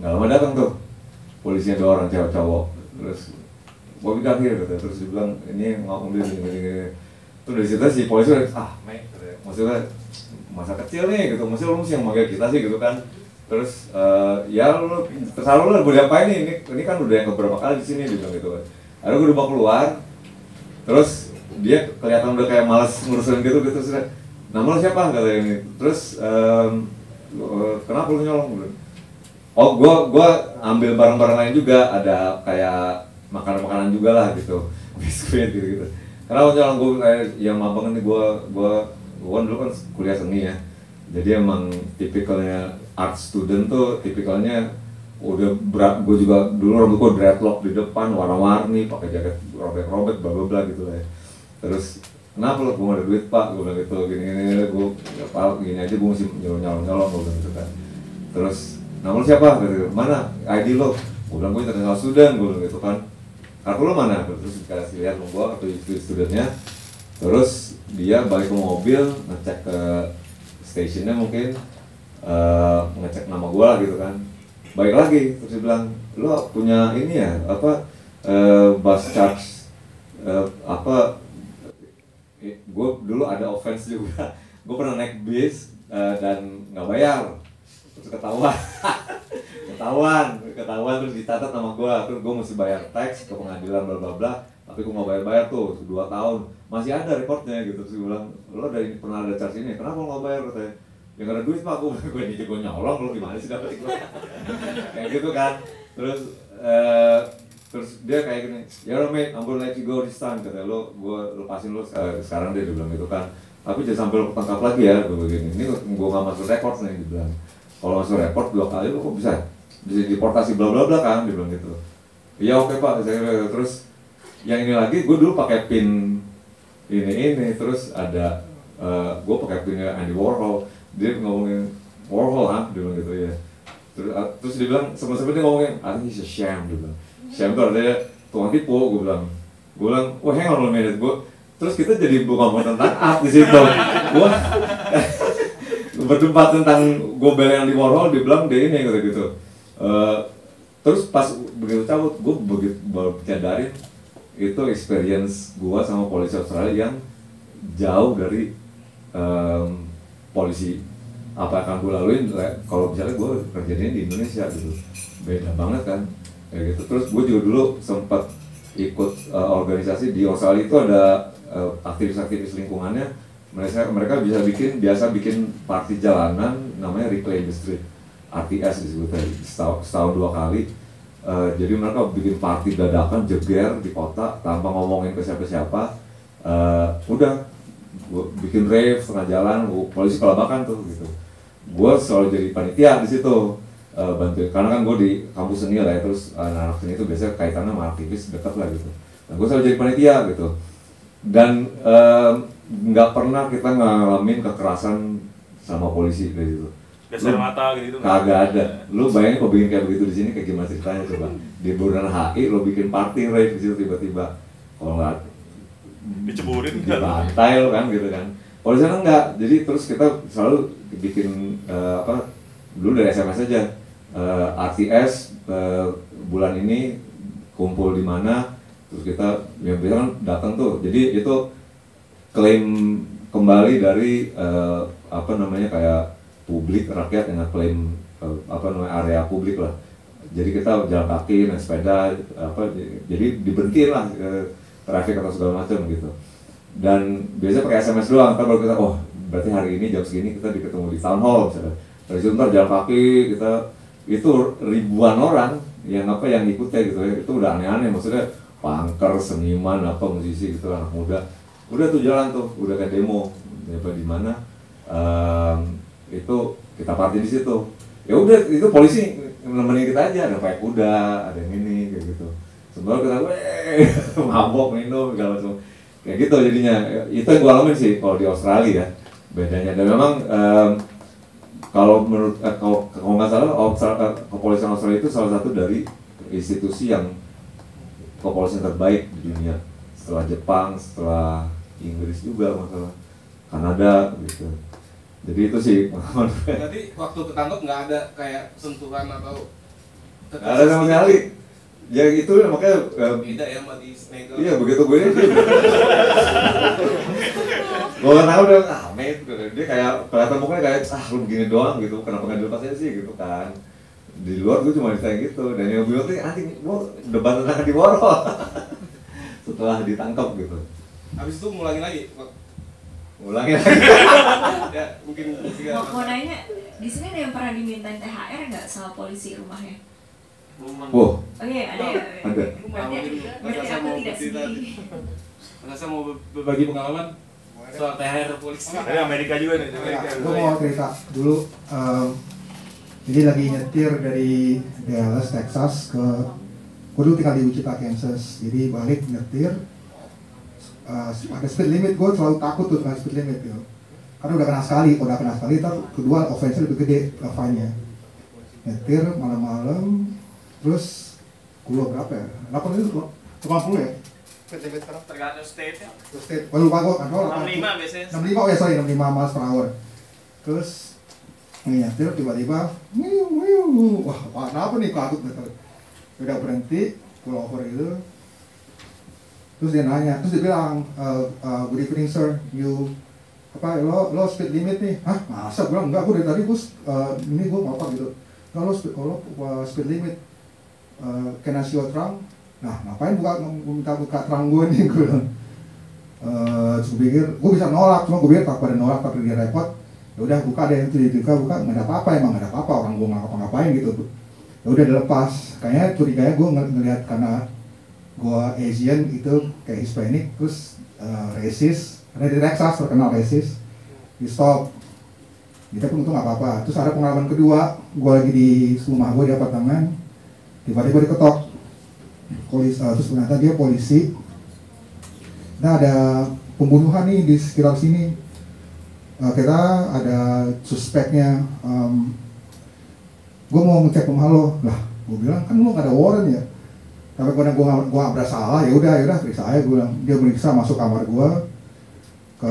nggak lama datang tuh, polisinya 2 orang cewek cowok. Terus gue bilang gitu, terus dia bilang ini ngomong gini. Terus dari situ si polisi udah mate, maksudnya masa kecil nih gitu, maksudnya lu mesti yang manggil kita sih gitu kan. Terus ya lu terserah lu boleh apain nih, ini kan udah yang beberapa kali di sini, dia bilang gitu kan. Akhirnya gue dibawa keluar, terus dia kelihatan udah kayak malas ngurusin gitu, terus nama lu siapa kata ini, terus kenapa lu nyolong? Oh, gue ambil barang-barang lain juga, ada kayak makanan-makanan juga lah gitu, biskuit gitu. Karena waktu gue yang mampang ini gue kan dulu kan kuliah seni ya, jadi emang tipikalnya art student tuh tipikalnya udah berat. Gue juga dulu rambut gue dreadlock di depan, warna-warni, pakai jaket robek-robek, bla bla bla gitu lah. Terus kenapa lo, gue gak ada duit pak, gue bilang gitu, gini gue gini aja, gue mesti nyolong, gue bilang gitu kan. Terus nama lo siapa? Mana ID lo? Gue bilang gue international student, gue bilang gitu kan. Kartu lo mana? Terus dikasih lihat sama gue kartu studentnya. Terus dia balik ke mobil, ngecek ke stationnya mungkin, ngecek nama gue lah gitu kan. Balik lagi, terus dia bilang, lo punya ini ya, bus charge, gue dulu ada offense juga. Gue pernah naik bis dan nggak bayar. Terus ketahuan terus dicatat nama gue, terus gue mesti bayar tax ke pengadilan bla bla bla, tapi gue nggak bayar tuh 2 tahun, masih ada rekornya gitu. Terus gue bilang, lo pernah ada charge ini, kenapa lo nggak bayar? Katanya, ya nggak ada duit pak, gue nyolong, lo gimana sih dapet gue? Kayak gitu kan. Terus dia kayak gini, ya udah mate, I'm gonna let you go this time, katanya, gue lepasin lo sekarang dia bilang gitu kan, tapi jangan sampai lo ketangkap lagi ya, gue begini, ini gue nggak masuk rekor nih, dia bilang. Kalau masuk report 2 kali lo kok bisa deportasi bla bla bla kan, dia bilang gitu. Iya oke pak, terus yang ini lagi gue dulu pakai pin ini terus ada gue pakai pinnya Andy Warhol, dia ngomongin Warhol dia bilang gitu ya. Terus dia bilang sempat dia ngomongin I think he's a sham, dia bilang. Sham itu artinya tukang tipu, gue bilang oh hang on a minute, terus kita jadi ngomong tentang art di situ. Gue berdebat tentang gobel yang di Warhol, dia bilang dia ini gitu. Terus pas begitu cabut, gue baru menyadarin itu experience gue sama polisi Australia yang jauh dari polisi apa yang akan gue laluin kalau misalnya gue kerjanya di Indonesia gitu. Beda banget kan, kayak gitu. Terus gue juga dulu sempat ikut organisasi di Australia, itu ada aktivis-aktivis lingkungannya. Mereka biasa bikin party jalanan namanya Reclaim the Street, RTS disebutnya, setahun 2 kali. Jadi mereka bikin party dadakan, jeger di kota tanpa ngomongin ke siapa-siapa. Udah, gua bikin rave tengah jalan, polisi kelabakan tuh gitu. Gue selalu jadi panitia di situ, bantuin, karena kan gue di kampus seni lah ya, terus anak-anak seni itu biasanya kaitannya sama aktivis dekat lah gitu. Nah, gue selalu jadi panitia gitu. Dan nggak pernah kita ngalamin kekerasan sama polisi kayak gitu. Gas air mata gitu. Kagak ada. Lu bayangin kalau bikin kayak begitu di sini kayak gimana ceritanya coba. Di Bundaran HI lu bikin party rave di situ tiba-tiba. Kalau nggak diceburin dibantai lo kan gitu kan. Polisi kan enggak. Jadi terus kita selalu bikin dulu dari SMS aja. RTS bulan ini kumpul di mana, terus kita yang biasa kan datang tuh. Jadi itu klaim kembali dari kayak publik, rakyat yang ngeklaim area publik lah. Jadi kita jalan kaki, naik sepeda, jadi diberhentiin lah traffic atau segala macam gitu. Dan biasanya pakai SMS doang, ntar baru kita, oh berarti hari ini jam segini kita ketemu di town hall misalnya. Dari situ ntar jalan kaki, itu ribuan orang yang ikutnya gitu ya, itu udah aneh-aneh, maksudnya punker, seniman, musisi gitu, anak muda. Udah tuh jalan tuh, udah kayak demo, di mana itu kita party di situ. Ya udah, itu polisi nemenin kita aja, ada pakai kuda, ada yang ini kayak gitu. Sebenarnya kita mabok, minum, segala macam. Kayak gitu jadinya. Itu yang gue alamin sih kalau di Australia ya, bedanya. Dan memang kalau menurut kalau nggak salah, kepolisian Australia itu salah satu dari institusi yang kepolisian terbaik di dunia. Setelah Jepang, setelah Inggris juga masalah, Kanada gitu. Jadi itu sih. Berarti waktu ketangkep nggak ada kayak sentuhan atau nggak ada sama sekali. Ya itu makanya beda ya sama di Snagel. Iya begitu gue ini. Gue kan tahu udah mate, dia kayak kelihatan mukanya kayak lu begini doang gitu, kenapa nggak dilepas aja sih gitu kan. Di luar gue cuma ditanya gitu, dan yang bilang tuh anjing gue debat tentang di Warhol setelah ditangkap gitu. Habis itu ngulangin lagi. Ulangin Ya mungkin mau nanya, di sini ada yang pernah dimintain THR nggak sama polisi rumahnya? Wow. Oh iya, ada ya? Ada. Berarti aku tidak sendiri. Rasa mau berbagi pengalaman soal THR polisi. Dari Amerika juga nih, Amerika. Gue mau cerita dulu. Jadi lagi nyetir dari Dallas, Texas ke, gue dulu tinggal di Wichita, Kansas. Jadi balik nyetir, ada speed limit, gue selalu takut tuh dengan speed limit gitu. Karena udah kena sekali, kedua offense lebih gede fine-nya. Nyetir malam-malam, terus gue berapa ya? 80 ya? Speed limit sekarang? Tergantung state-nya. State, gue lupa gue, 65 biasanya. 65, oh ya sorry, 65 miles per hour. Terus nyetir tiba-tiba, wah kenapa nih takut gitu. Udah berhenti, pull over gitu. Terus dia nanya, terus dia bilang, good evening sir, lo speed limit nih? Hah? Masa? Gue bilang, enggak, gue dari tadi ini gue ngapa gitu. Kalau speed limit, can I see your trunk? Nah, ngapain minta buka trunk gue nih, gue bilang. Terus gue pikir, gue bisa nolak, cuma gue pikir tak pada nolak, tapi dia repot. Ya udah buka deh, itu buka, nggak ada apa-apa, emang nggak ada apa-apa, orang gue nggak ngapa-ngapain gitu. Ya udah dilepas, kayaknya curiganya gue ngeliat karena gue Asian itu kayak Hispanic, terus racist, karena di Texas terkenal racist, di stop. Kita pun untung nggak apa-apa. Terus ada pengalaman kedua, gue lagi di rumah gue di apartemen, tiba-tiba diketok. Terus ternyata dia polisi. Nah ada pembunuhan nih di sekitar sini. Kita ada suspeknya. Gue mau ngecek rumah lo, lah gue bilang kan lo nggak ada warrant ya. Tapi gue nggak berasa salah, ya udah periksa aja. Gue bilang, dia periksa masuk kamar gue, ke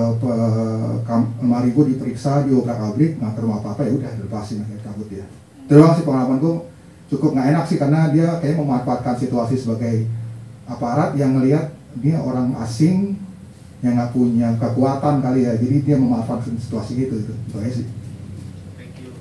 lemari gue diperiksa, diobrak-abrik, nggak ketemu apa-apa, ya udah dilepasin aja, cabut dia. Terus sih pengalaman gue cukup nggak enak sih, karena dia kayak memanfaatkan situasi sebagai aparat yang ngelihat dia orang asing yang nggak punya kekuatan kali ya, jadi dia memanfaatkan situasi itu aja sih. Thank you.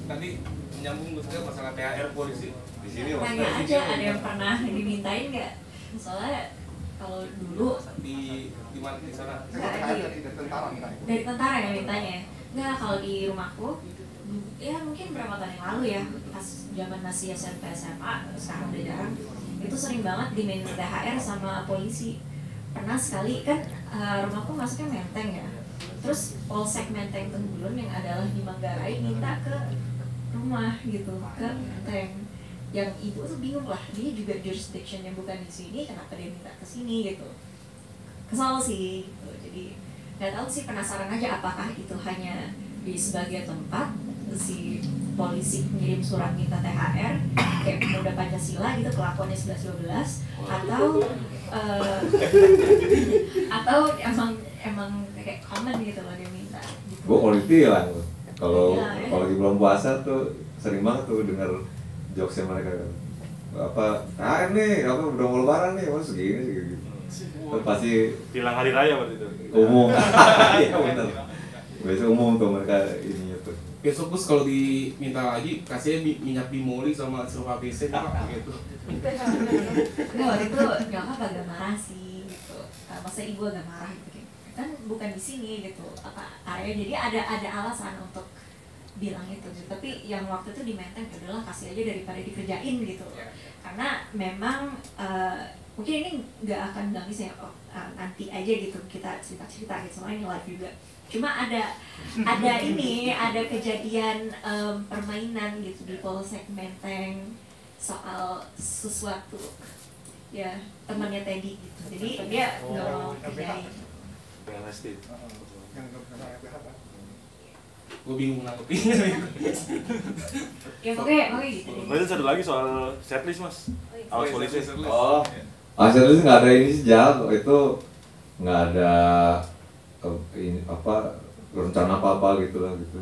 Tadi menyambung masalah THR polisi. Di sini Tanya aja, ada yang pernah dimintain nggak? Soalnya kalau dulu di mana di sana? dari tentara yang mintanya. Nggak, kalau di rumahku ya mungkin berapa tahun yang lalu ya, pas zaman masih SMP SMA, sekarang udah jarang, itu sering banget diminta THR sama polisi. Pernah sekali kan, rumahku masuknya Menteng ya, terus Polsek Menteng Tenggulun yang adalah di Manggarai minta ke rumah gitu, ke Menteng. Yang ibu tuh bingung lah, dia juga jurisdictionnya bukan di sini, kenapa dia minta ke sini gitu. Kesal sih gitu. Jadi nggak tahu sih, penasaran aja apakah itu hanya di sebagian tempat si polisi mengirim surat minta THR kayak pemuda Pancasila gitu, kelakuannya 11-12, atau emang kayak common gitu loh dia minta gitu. Gue politik lah, kalau Ya. lagi bulan puasa tuh sering banget tuh dengar jokesnya mereka, apa nih, apa udah mau lebaran nih, mas segini sih gitu. Terus pasti Bilang hari raya waktu itu. umum. Iya benar. Biasanya umum tuh mereka ininya tuh. besok Gus kalau diminta lagi kasih minyak bimoli sama sirup ABC Pak gitu. Nggak, waktu itu nyokap agak marah sih gitu. Masa ibu agak marah gitu kan bukan di sini gitu apa area, jadi ada alasan untuk bilang itu gitu. Tapi yang waktu itu di Menteng ya udahlah kasih aja daripada dikerjain gitu. Karena memang mungkin ini nggak akan bilang sih nanti aja gitu kita cerita gitu, soalnya ini live juga. Cuma ada kejadian permainan gitu di Polsek Menteng soal sesuatu ya temannya Teddy gitu, jadi dia nggak mau kerjain. Gue bingung nanggepinnya. Ya pokoknya gitu. Kemudian satu lagi soal setlist Mas. Awas polisi. Oh, setlist nggak ada ini sejak itu nggak ada ini apa rencana apa gitu lah gitu.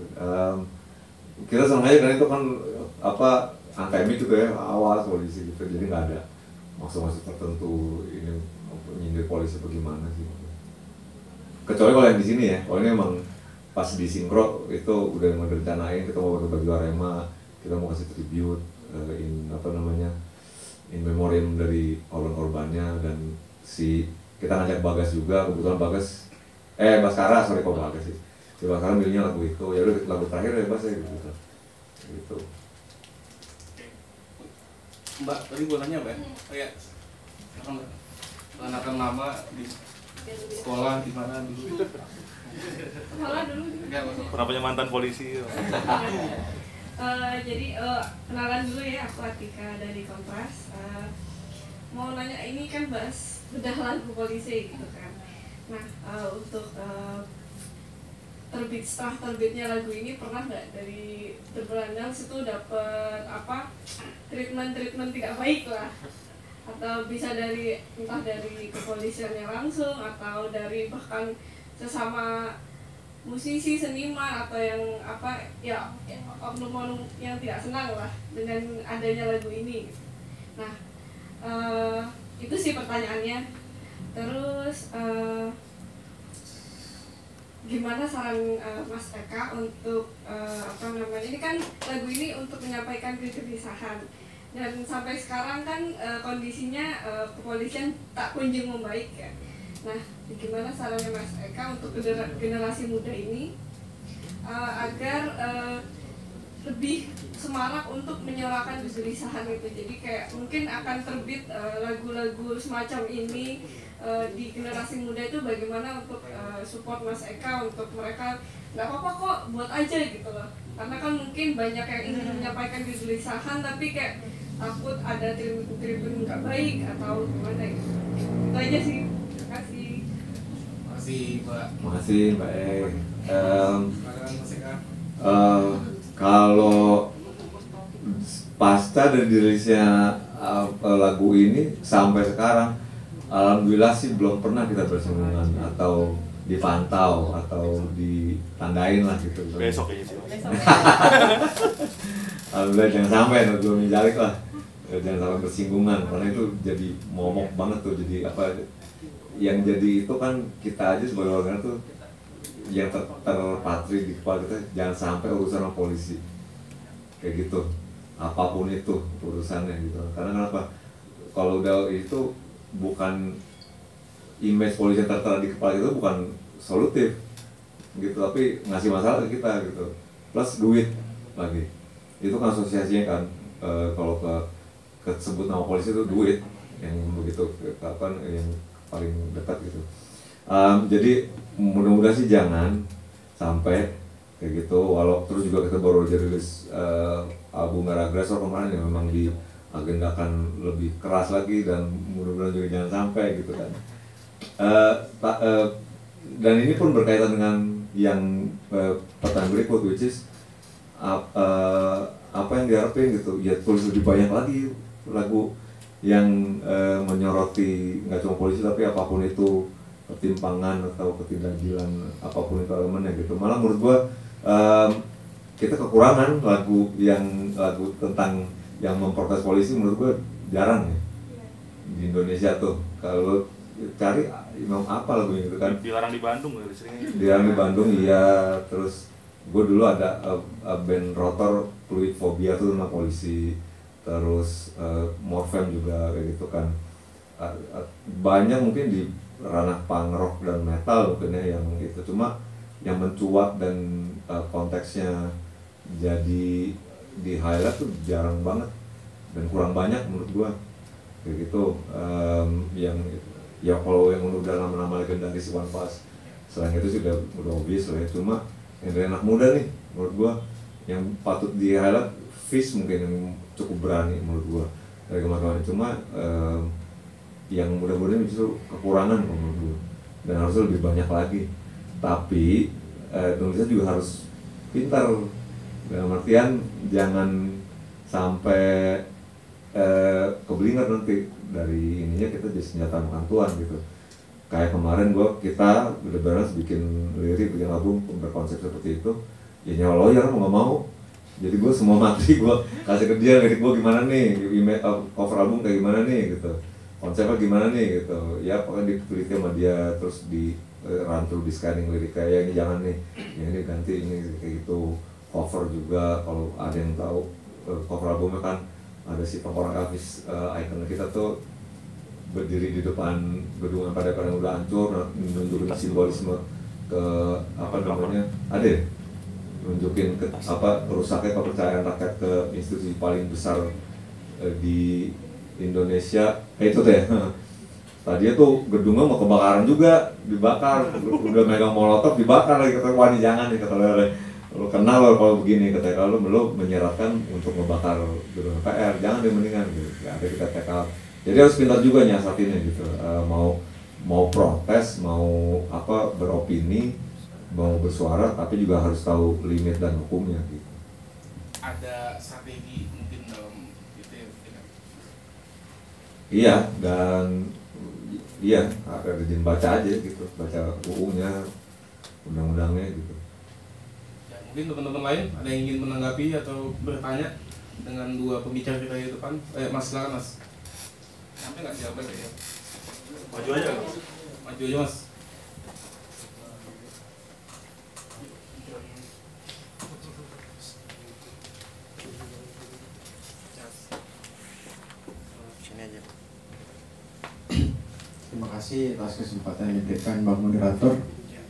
Kita sengaja kan itu kan apa angka ini juga ya awas polisi gitu, jadi nggak ada maksud tertentu ini nyindir polisi bagaimana sih. Kecuali kalau yang di sini ya, kalau ini emang pas di sinkro itu udah mau direncanain kita mau bagi Arema, kita mau kasih tribute in memoriam dari korban-korbannya, dan kita ngajak Bagas juga, kebetulan Baskara, sorry kok Bagas sih. Si Baskara milihnya lagu itu, ya udah lagu terakhir ya Bas ya gitu. Mbak, tadi gue nanya Mbak, kayak anak nama di sekolah di mana dulu? Sekolah dulu. Pernah punya mantan polisi. Jadi kenalan dulu ya, aku Atika dari Kontras. Mau nanya, ini kan bahas bedah lagu polisi gitu kan. Nah, untuk setelah terbitnya lagu ini pernah nggak dari The Brandals itu dapat treatment tidak baik lah, atau bisa entah dari kepolisiannya langsung atau dari bahkan sesama musisi, seniman, atau yang oknum-oknum yang tidak senang lah dengan adanya lagu ini. Nah, itu sih pertanyaannya. Terus gimana saran Mas Eka untuk ini kan lagu ini untuk menyampaikan kegelisahan, dan sampai sekarang kan kondisinya kepolisian tak kunjung membaik ya. Nah, gimana sarannya Mas Eka untuk generasi muda ini agar lebih semarak untuk menyuarakan kegelisahan itu. Jadi kayak mungkin akan terbit lagu-lagu semacam ini di generasi muda itu, bagaimana untuk support Mas Eka untuk mereka nggak apa-apa kok buat aja gitu loh. Karena kan mungkin banyak yang ingin menyampaikan kegelisahan tapi kayak takut ada tribun nggak baik atau gimana gitu. Itu aja sih. Makasih Mbak kalau pasca dari dirilisnya lagu ini sampai sekarang, alhamdulillah sih belum pernah kita bersinggungan atau dipantau atau ditandain lah gitu. Besok aja sih. Alhamdulillah jangan sampai belum menjalik lah, jangan sampai bersinggungan karena itu jadi momok banget tuh. Jadi yang jadi itu kan kita aja sebagai orang tuh yang terpatri di kepala kita, jangan sampai urusan sama polisi kayak gitu, apapun itu urusannya gitu. Karena kenapa? Kalau udah itu bukan image polisi yang tertera di kepala itu bukan solutif gitu, tapi ngasih masalah ke kita gitu. Plus duit lagi, itu kan asosiasinya kan kalau ke sebut nama polisi itu duit yang begitu kapan yang paling dekat gitu. Jadi mudah-mudahan sih jangan sampai kayak gitu. Terus juga kita baru rilis album Merah Agresor kemarin yang memang diagendakan lebih keras lagi, dan mudah-mudahan juga jangan sampai gitu kan. Dan ini pun berkaitan dengan yang pertanyaan berikut, which is apa yang diharapin gitu. Ya tulis lebih banyak lagi lagu yang menyoroti nggak cuma polisi tapi apapun itu, ketimpangan atau ketidakadilan apapun itu elemennya gitu. Malah menurut gua kita kekurangan lagu tentang yang memprotes polisi, menurut gua jarang ya di Indonesia tuh. Kalau cari apa lagunya gitu kan, dilarang di Bandung ya, dilarang di Bandung iya, terus gue dulu ada band rotor Fluid Phobia tuh tentang polisi, terus Morfem juga kayak gitu kan. Banyak mungkin di ranah punk rock dan metal mungkin ya yang itu, cuma yang mencuat dan konteksnya jadi di highlight tuh jarang banget dan kurang banyak menurut gua kayak gitu. Yang ya kalau yang udah nama-nama legendaris One Pass selain itu sudah udah obvious lah ya, cuma yang dari anak muda nih menurut gua yang patut di highlight Fish mungkin yang cukup berani menurut gua dari kemarin, cuma yang mudah-mudahan justru kekurangan menurut gua dan harusnya lebih banyak lagi. Tapi Indonesia juga harus pintar dalam artian jangan sampai keblinger nanti dari ininya kita jadi senjata makan tuan gitu. Kayak kemarin kita udah beres bikin lirik, bikin album berkonsep seperti itu, ya nyawa lawyer mau nggak mau. Jadi gue semua materi gue kasih ke dia, lirik gue gimana nih, cover album kayak gimana nih gitu, konsepnya gimana nih gitu. Ya pokoknya diteliti sama dia, terus di run through di scanning lirik kayak ini jangan nih, ya ini ganti ini kayak gitu. Cover juga kalau ada yang tahu cover albumnya kan ada si tengkorak Elvis, icon kita tuh berdiri di depan gedung yang pada udah hancur, nunjukin simbolisme ke apa namanya, ada ya? Nunjukin ke apa rusaknya kepercayaan rakyat ke institusi paling besar di Indonesia. Itu tuh ya. Tadinya tuh gedungnya mau kebakaran juga, dibakar, udah megang molotov dibakar lagi, kata wani jangan nih, kata lo kenal lo kalau begini, kata kalau lo menyeratkan untuk ngebakar gedung PR, jangan deh mendingan gitu. Ya, ada kita take out. Jadi harus pintar juga nyiasatinnya gitu. Mau protes, mau apa beropini, mau bersuara, tapi juga harus tahu limit dan hukumnya gitu. Ada strategi mungkin dalam itu ya? Iya, dan iya, ada rajin baca aja gitu, baca UU-nya, undang-undangnya gitu. Ya, mungkin teman-teman lain ada yang ingin menanggapi atau bertanya dengan dua pembicara kita di depan. Mas, silakan Mas. Sampai nggak siapa ya? Maju aja. Maju aja Mas. Terima kasih atas kesempatan yang diberikan Bang Moderator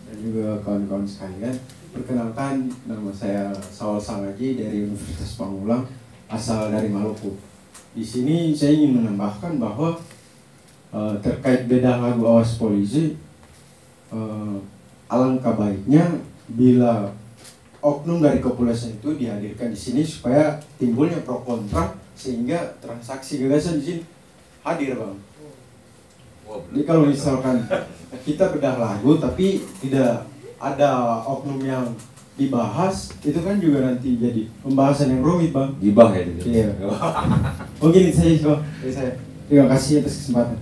dan juga kawan-kawan sekalian. Perkenalkan, nama saya Saul Sangaji dari Universitas Pamulang, asal dari Maluku. Di sini saya ingin menambahkan bahwa terkait beda lagu Awas Polisi, alangkah baiknya bila oknum dari kepolisian itu dihadirkan di sini supaya timbulnya pro kontra sehingga transaksi gagasan di sini hadir, Bang. Jadi kalau misalkan kita bedah lagu tapi tidak ada oknum yang dibahas, itu kan juga nanti jadi pembahasan yang rumit, Bang. Gibah ya gitu. Iya. Mungkin itu saja, Bang. Dari saya. Terima kasih atas kesempatan.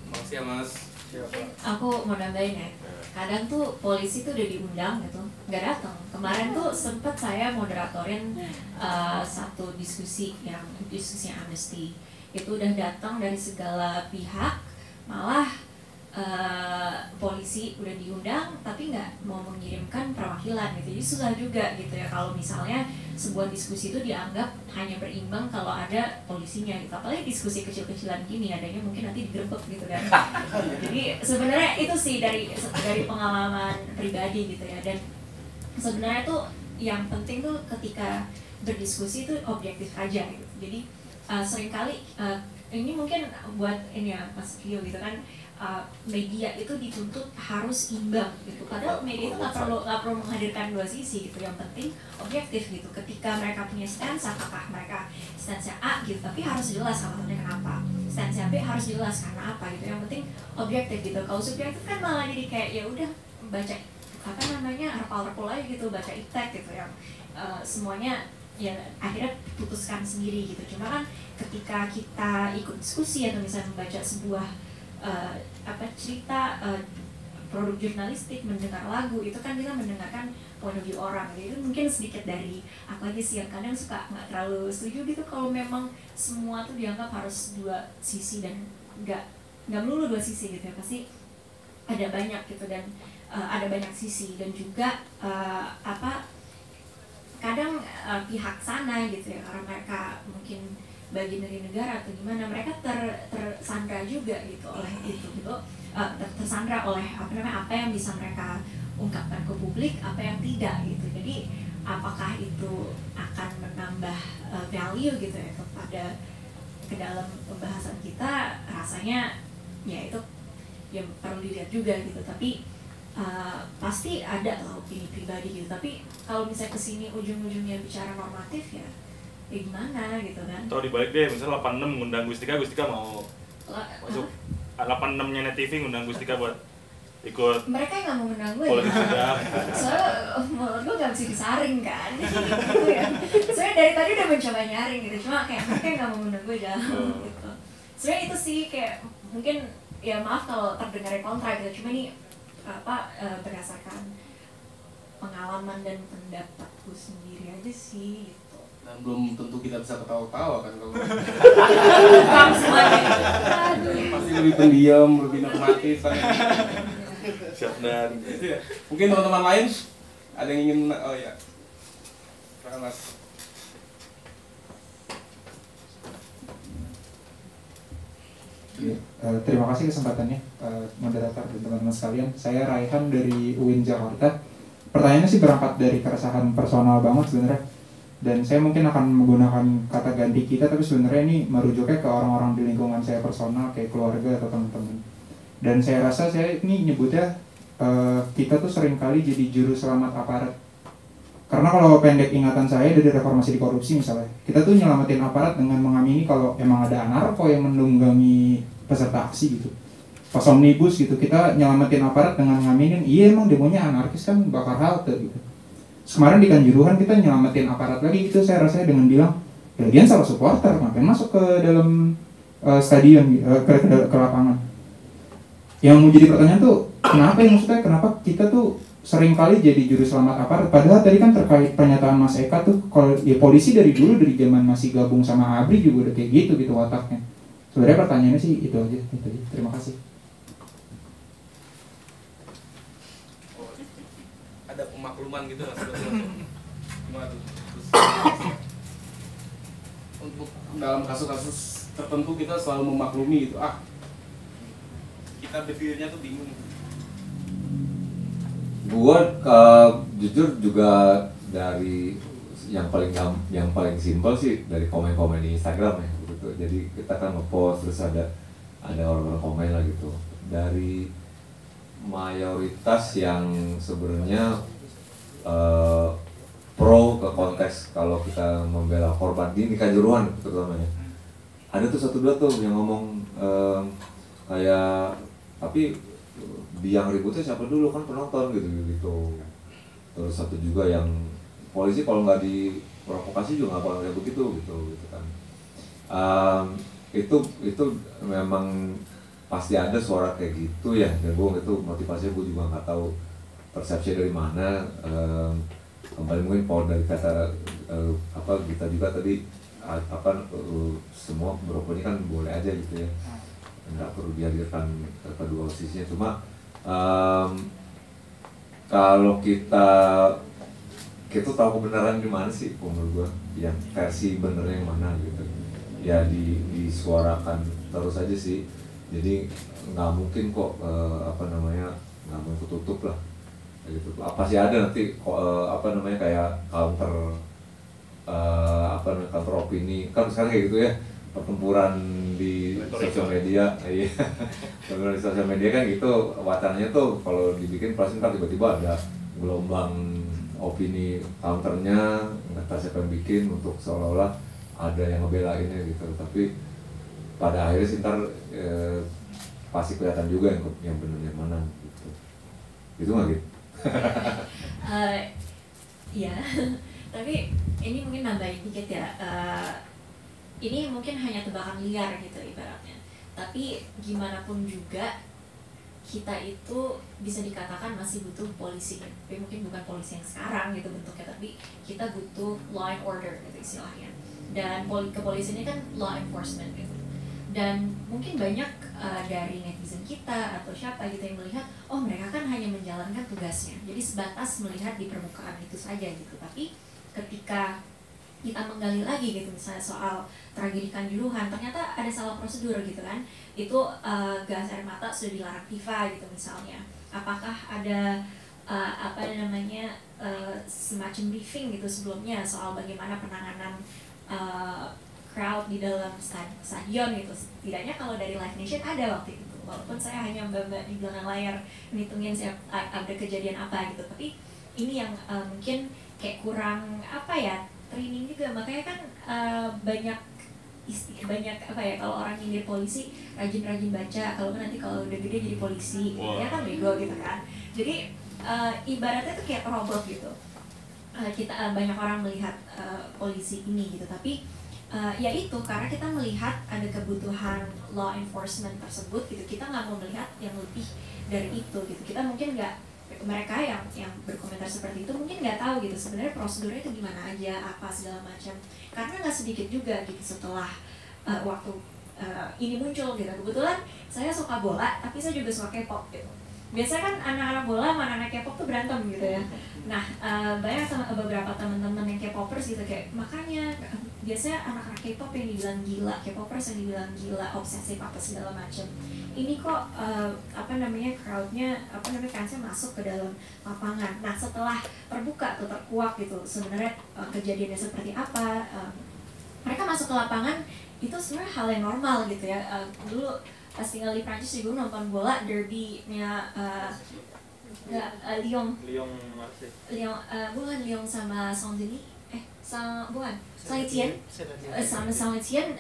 Makasih ya Mas. Aku mau nambahin ya, kadang tuh polisi tuh udah diundang gitu, nggak datang. Kemarin tuh sempet saya moderatorin satu diskusi amnesty, itu udah datang dari segala pihak, malah polisi udah diundang tapi nggak mau mengirimkan perwakilan gitu. Jadi susah juga gitu ya kalau misalnya sebuah diskusi itu dianggap hanya berimbang kalau ada polisinya gitu. Apalagi diskusi kecil-kecilan gini, adanya mungkin nanti digerebek gitu kan. Jadi sebenarnya itu sih dari pengalaman pribadi gitu ya. Dan sebenarnya tuh yang penting tuh ketika berdiskusi itu objektif aja gitu. Jadi seringkali ini mungkin buat ini ya Mas Rio gitu kan, media itu dituntut harus imbang gitu. Padahal media itu nggak perlu menghadirkan dua sisi gitu. Yang penting objektif gitu. Ketika mereka punya stance, apakah mereka stance A gitu, tapi harus jelas alasannya kenapa. Stance B harus jelas karena apa gitu. Yang penting objektif gitu. Kalau subjektif kan malah jadi kayak ya udah baca apa namanya arpal-arpal aja gitu, baca iptek gitu yang semuanya ya akhirnya putuskan sendiri gitu. Cuma kan ketika kita ikut diskusi atau misalnya membaca sebuah cerita produk jurnalistik, mendengar lagu, itu kan kita mendengarkan point of view orang. Jadi itu mungkin sedikit dari aku aja sih yang kadang suka nggak terlalu setuju gitu kalau memang semua tuh dianggap harus dua sisi dan nggak melulu dua sisi gitu ya. Pasti ada banyak gitu, dan ada banyak sisi, dan juga kadang pihak sana gitu ya, karena mereka mungkin bagian dari negara atau gimana, mereka tersandra juga gitu oleh itu gitu, tersandra oleh apa yang bisa mereka ungkapkan ke publik, apa yang tidak gitu. Jadi apakah itu akan menambah value gitu ya ke dalam pembahasan kita, rasanya ya itu yang perlu dilihat juga gitu. Tapi pasti ada lah opini pribadi gitu, tapi kalau misalnya kesini ujung-ujungnya bicara normatif ya gimana gitu kan. Atau dibalik deh, misalnya 86 ngundang Gustika mau masuk 86-nya Net TV ngundang Gustika buat ikut. Mereka yang nggak mau ngundang gue politik ya, soalnya menurut gue nggak bisa disaring kan gitu ya. Soalnya dari tadi udah mencoba nyaring gitu, cuma kayak mereka yang nggak mau ngundang gue jalan gitu. Sebenarnya itu sih kayak mungkin ya maaf kalau terdengar kontra gitu, cuma ini berdasarkan pengalaman dan pendapatku sendiri aja sih gitu. Dan belum tentu kita bisa ketawa-ketawa kan kalau Kamu semuanya. pasti lebih pendiam, lebih normatif kan. Siap dan Mungkin teman-teman lain ada yang ingin, oh ya, silakan Mas. Terima kasih kesempatannya, moderator dan teman-teman sekalian. Saya Raihan dari UIN Jakarta. Pertanyaannya sih berangkat dari keresahan personal banget sebenarnya. Dan saya mungkin akan menggunakan kata ganti kita, tapi sebenarnya ini merujuknya ke orang-orang di lingkungan saya personal, kayak keluarga atau teman-teman. Dan saya rasa saya ini nyebutnya kita tuh sering kali jadi juru selamat aparat. Karena kalau pendek ingatan saya dari reformasi di korupsi misalnya, kita tuh nyelamatin aparat dengan mengamini kalau emang ada anarko yang menunggangi peserta aksi gitu. Pas omnibus gitu, kita nyelamatin aparat dengan ngaminin, iya emang demonya anarkis kan bakar halte gitu. Kemarin di Kanjuruhan kita nyelamatin aparat lagi gitu, saya rasanya dengan bilang, bagian salah supporter, ngapain masuk ke dalam stadion, ke lapangan. Yang mau jadi pertanyaan tuh, kenapa kita tuh sering kali jadi juru selamat aparat, padahal tadi kan terkait pernyataan Mas Eka tuh, kalau ya polisi dari dulu, dari zaman masih gabung sama ABRI juga udah kayak gitu wataknya. Sebenarnya pertanyaannya sih itu aja. Terima kasih. Ada pemakluman gitu Mas. Gimana tuh? Untuk dalam kasus-kasus tertentu kita selalu memaklumi gitu. Kita berpikirnya tuh bingung. Gua jujur juga dari yang paling simpel sih dari komen-komen di Instagram ya gitu. Jadi kita kan nge-post terus ada orang-orang komen lah gitu. Dari mayoritas yang sebenarnya pro ke konteks kalau kita membela korban di Kanjuruhan terutamanya. Ada tuh 1-2 tuh yang ngomong kayak tapi yang ributnya siapa dulu kan penonton gitu. Terus satu juga yang polisi kalau nggak diprovokasi juga nggak bakal kayak begitu gitu kan. Itu memang pasti ada suara kayak gitu ya, dan gue itu motivasinya gue juga nggak tahu persepsi dari mana. Kembali mungkin power dari kata kita juga tadi semua beropini kan boleh aja gitu ya, nggak perlu dihadirkan kedua sisinya. Cuma kalau kita tahu kebenaran di mana sih, menurut gue yang versi benernya yang mana gitu ya, disuarakan terus aja sih. Jadi nggak mungkin kok nggak mau tutup lah gitu. Apa sih ada nanti kayak counter counter opini kan sekarang kayak gitu ya, pertempuran di sosial media. Iya. Pertempuran di sosial media kan gitu, wacananya tuh kalau dibikin pasti ntar tiba-tiba ada gelombang opini counternya, nggak tahu siapa yang bikin untuk seolah-olah ada yang ngebelainnya gitu. Tapi pada akhirnya sih ntar pasti kelihatan juga yang benar yang mana gitu. Itu nggak gitu? Iya. Tapi ini mungkin nambahin dikit ya. Ini mungkin hanya tebakan liar gitu ibaratnya. Tapi gimana pun juga kita itu bisa dikatakan masih butuh polisi, tapi mungkin bukan polisi yang sekarang gitu bentuknya, tapi kita butuh law and order gitu istilahnya. Dan kepolisian ini kan law enforcement gitu. Dan mungkin banyak dari netizen kita atau siapa gitu yang melihat, oh mereka kan hanya menjalankan tugasnya, jadi sebatas melihat di permukaan itu saja gitu. Tapi ketika kita menggali lagi gitu, misalnya soal tragedi Kanjuruhan, ternyata ada salah prosedur gitu kan. Itu gas air mata sudah dilarang FIFA gitu misalnya. Apakah ada semacam briefing gitu sebelumnya soal bagaimana penanganan crowd di dalam stadion gitu. Setidaknya kalau dari Live Nation ada waktu itu, walaupun saya hanya mbak-mbak di belakang layar ngitungin ada kejadian apa gitu. Tapi ini yang mungkin kayak kurang training juga. Makanya kan banyak kalau orang yang jadi polisi rajin-rajin baca, kalau nanti kalau udah gede jadi polisi ya kan bego gitu kan. Jadi ibaratnya tuh kayak robot gitu. Kita banyak orang melihat polisi ini gitu, tapi ya itu karena kita melihat ada kebutuhan law enforcement tersebut gitu, kita nggak mau melihat yang lebih dari itu gitu. Kita mungkin mereka yang berkomentar seperti itu mungkin nggak tahu gitu sebenarnya prosedurnya itu gimana aja, apa segala macam. Karena nggak sedikit juga gitu setelah waktu ini muncul gitu. Kebetulan saya suka bola, tapi saya juga suka K-pop gitu. Biasanya kan anak-anak bola sama anak K-pop tuh berantem gitu ya. Nah, banyak sama beberapa teman-teman yang K-popers gitu, kayak makanya biasanya anak-anak K-pop yang dibilang gila, K-popers yang dibilang gila, obsesif apa segala macam. Ini kok crowdnya fansnya masuk ke dalam lapangan. Nah, setelah terbuka tuh terkuak gitu sebenarnya kejadiannya seperti apa, mereka masuk ke lapangan itu sebenarnya hal yang normal gitu ya. Dulu pas tinggal di Prancis juga nonton bola derby-nya Lyon sama Saint-Denis Saint-Étienne sama Saint-Étienne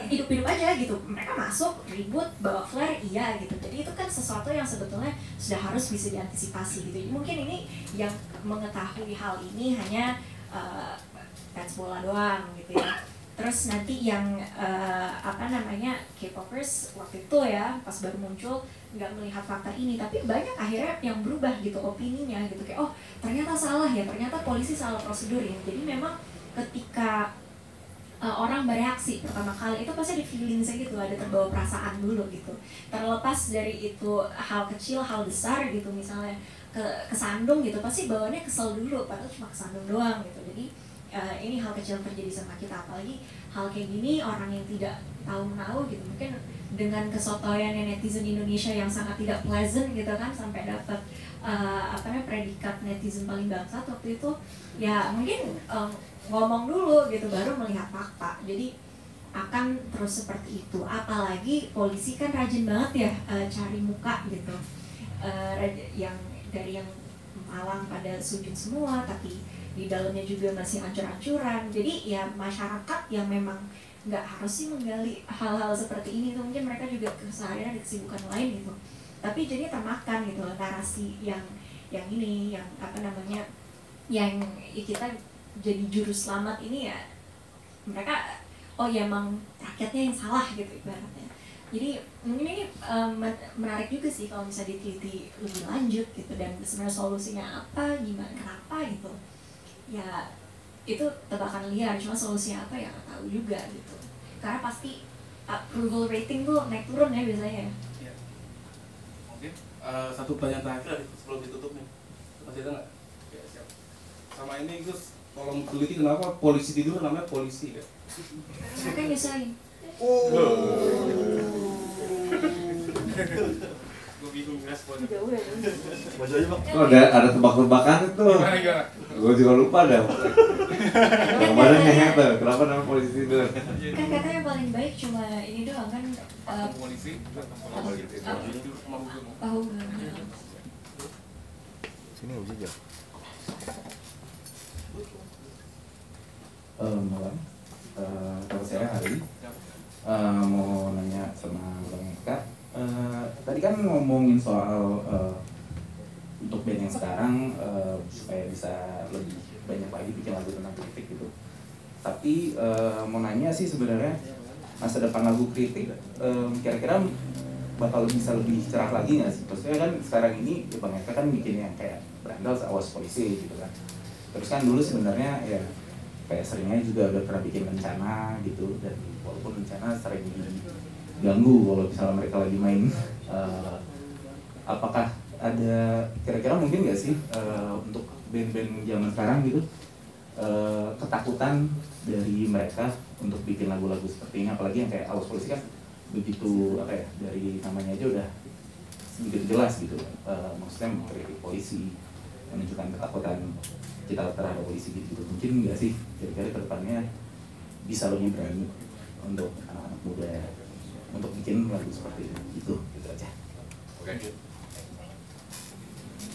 hidup-hidup aja gitu. Mereka masuk ribut bawa flare iya gitu. Jadi itu kan sesuatu yang sebetulnya sudah harus bisa diantisipasi gitu. Jadi mungkin ini yang mengetahui hal ini hanya fans bola doang gitu ya. Terus nanti yang K-popers waktu itu ya pas baru muncul nggak melihat fakta ini, tapi banyak akhirnya yang berubah gitu opininya gitu, kayak oh ternyata salah ya, ternyata polisi salah prosedur ya. Jadi memang ketika orang bereaksi pertama kali itu pasti ada feeling gitu, ada terbawa perasaan dulu gitu. Terlepas dari itu hal kecil hal besar gitu, misalnya kesandung gitu pasti bawaannya kesel dulu, padahal cuma kesandung doang gitu. Jadi ini hal kecil terjadi sama kita, apalagi hal kayak gini orang yang tidak tahu menahu gitu, mungkin dengan kesotoyan netizen Indonesia yang sangat tidak pleasant gitu kan, sampai dapat predikat netizen paling bangsat waktu itu ya, mungkin ngomong dulu gitu baru melihat fakta. Jadi akan terus seperti itu, apalagi polisi kan rajin banget ya cari muka gitu, yang dari yang malang pada sujud semua, tapi di dalamnya juga masih ancur-ancuran. Jadi ya masyarakat yang memang nggak harus sih menggali hal-hal seperti ini tuh, mungkin mereka juga keseharian ada kesibukan lain gitu, tapi jadi termakan gitu narasi yang ini yang yang kita jadi juru selamat ini ya, mereka oh ya emang rakyatnya yang salah gitu ibaratnya. Jadi mungkin ini menarik juga sih kalau bisa diteliti lebih lanjut gitu, dan sebenarnya solusinya apa, gimana, kenapa gitu ya, itu tebakan liar. Cuma solusinya apa ya nggak tahu juga gitu, karena pasti approval rating tuh naik turun ya biasanya. Ya. Oke, satu pertanyaan terakhir sebelum ditutup nih, masih ada nggak? Ya, siap. Sama ini Gus, tolong teliti kenapa polisi tidur namanya polisi ya? Mereka nyusahin. Gue bingung responnya. Ada tebak-tebakan itu. Gue juga lupa dah. Kemarin ngehe tuh, kenapa nama polisi itu? Kan kata yang paling baik cuma ini doang kan, polisi, tahu. Sini nggak bisa jauh. Malam, kalau saya hari mau nanya sama Bang Eka. Tadi kan ngomongin soal untuk band yang sekarang supaya bisa lebih banyak lagi bikin lagu tentang kritik gitu. Tapi mau nanya sih sebenarnya masa depan lagu kritik kira-kira bakal bisa lebih cerah lagi nggak sih? Maksudnya kan sekarang ini ya Bang Eka kan bikin yang kayak Berandal Awas Polisi gitu kan. Terus kan dulu sebenarnya ya kayak seringnya juga udah pernah bikin Rencana gitu, dan walaupun Rencana sering ganggu kalau misalnya mereka lagi main. Apakah ada kira-kira mungkin nggak sih untuk band-band zaman sekarang gitu ketakutan dari mereka untuk bikin lagu-lagu seperti ini, apalagi yang kayak Awas Polisi kan begitu apa ya, dari namanya aja udah begitu jelas gitu, maksudnya mengkritik polisi, menunjukkan ketakutan kita terhadap polisi gitu. Mungkin nggak sih kira-kira kedepannya bisa lebih berani untuk anak-anak muda untuk bikin lagu seperti itu, gitu aja. Oke.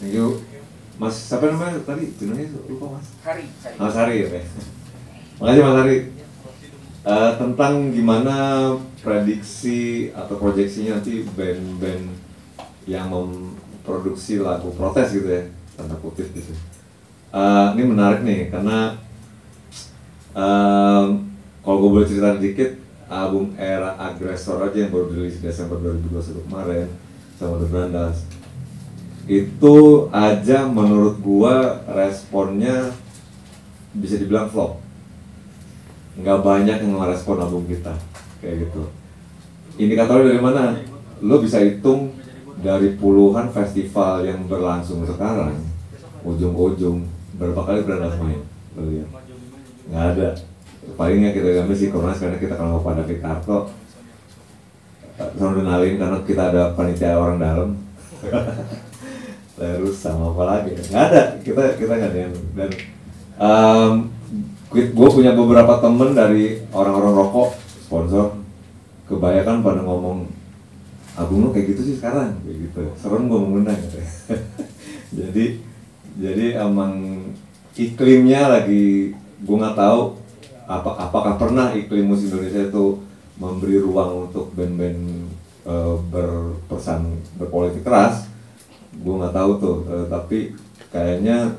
Thank you. Mas, siapa namanya tadi? Judulnya lupa Mas? Hari. Mas Hari, oke. Makasih Mas Hari. Tentang gimana prediksi atau proyeksinya nanti band-band yang memproduksi lagu protes gitu ya, tanda kutip gitu. Ini menarik nih, karena kalau gue boleh cerita dikit, album Era Agresor aja yang baru dirilis Desember 2021 kemarin sama The Brandas, itu aja menurut gua responnya bisa dibilang flop. Nggak banyak yang ngerespon album kita kayak gitu. Indikatornya dari mana? Lo bisa hitung dari puluhan festival yang berlangsung sekarang, ujung-ujung berapa kali Brandas main? Lo lihat? Nggak ada. Palingnya kita gambar sih Kornas karena kita kalau pada David Arto sama denalin karena kita ada panitia orang dalam. Terus sama apa lagi? Nggak ada, kita nggak ada yang. Dan gue punya beberapa temen dari orang-orang rokok sponsor, kebanyakan pada ngomong album lo kayak gitu sih sekarang, kayak gitu. Serem gue mengundang gitu. jadi emang iklimnya lagi, gue nggak tahu apakah pernah iklim musik Indonesia itu memberi ruang untuk band-band berpolitik keras. Gue nggak tahu tuh, tapi kayaknya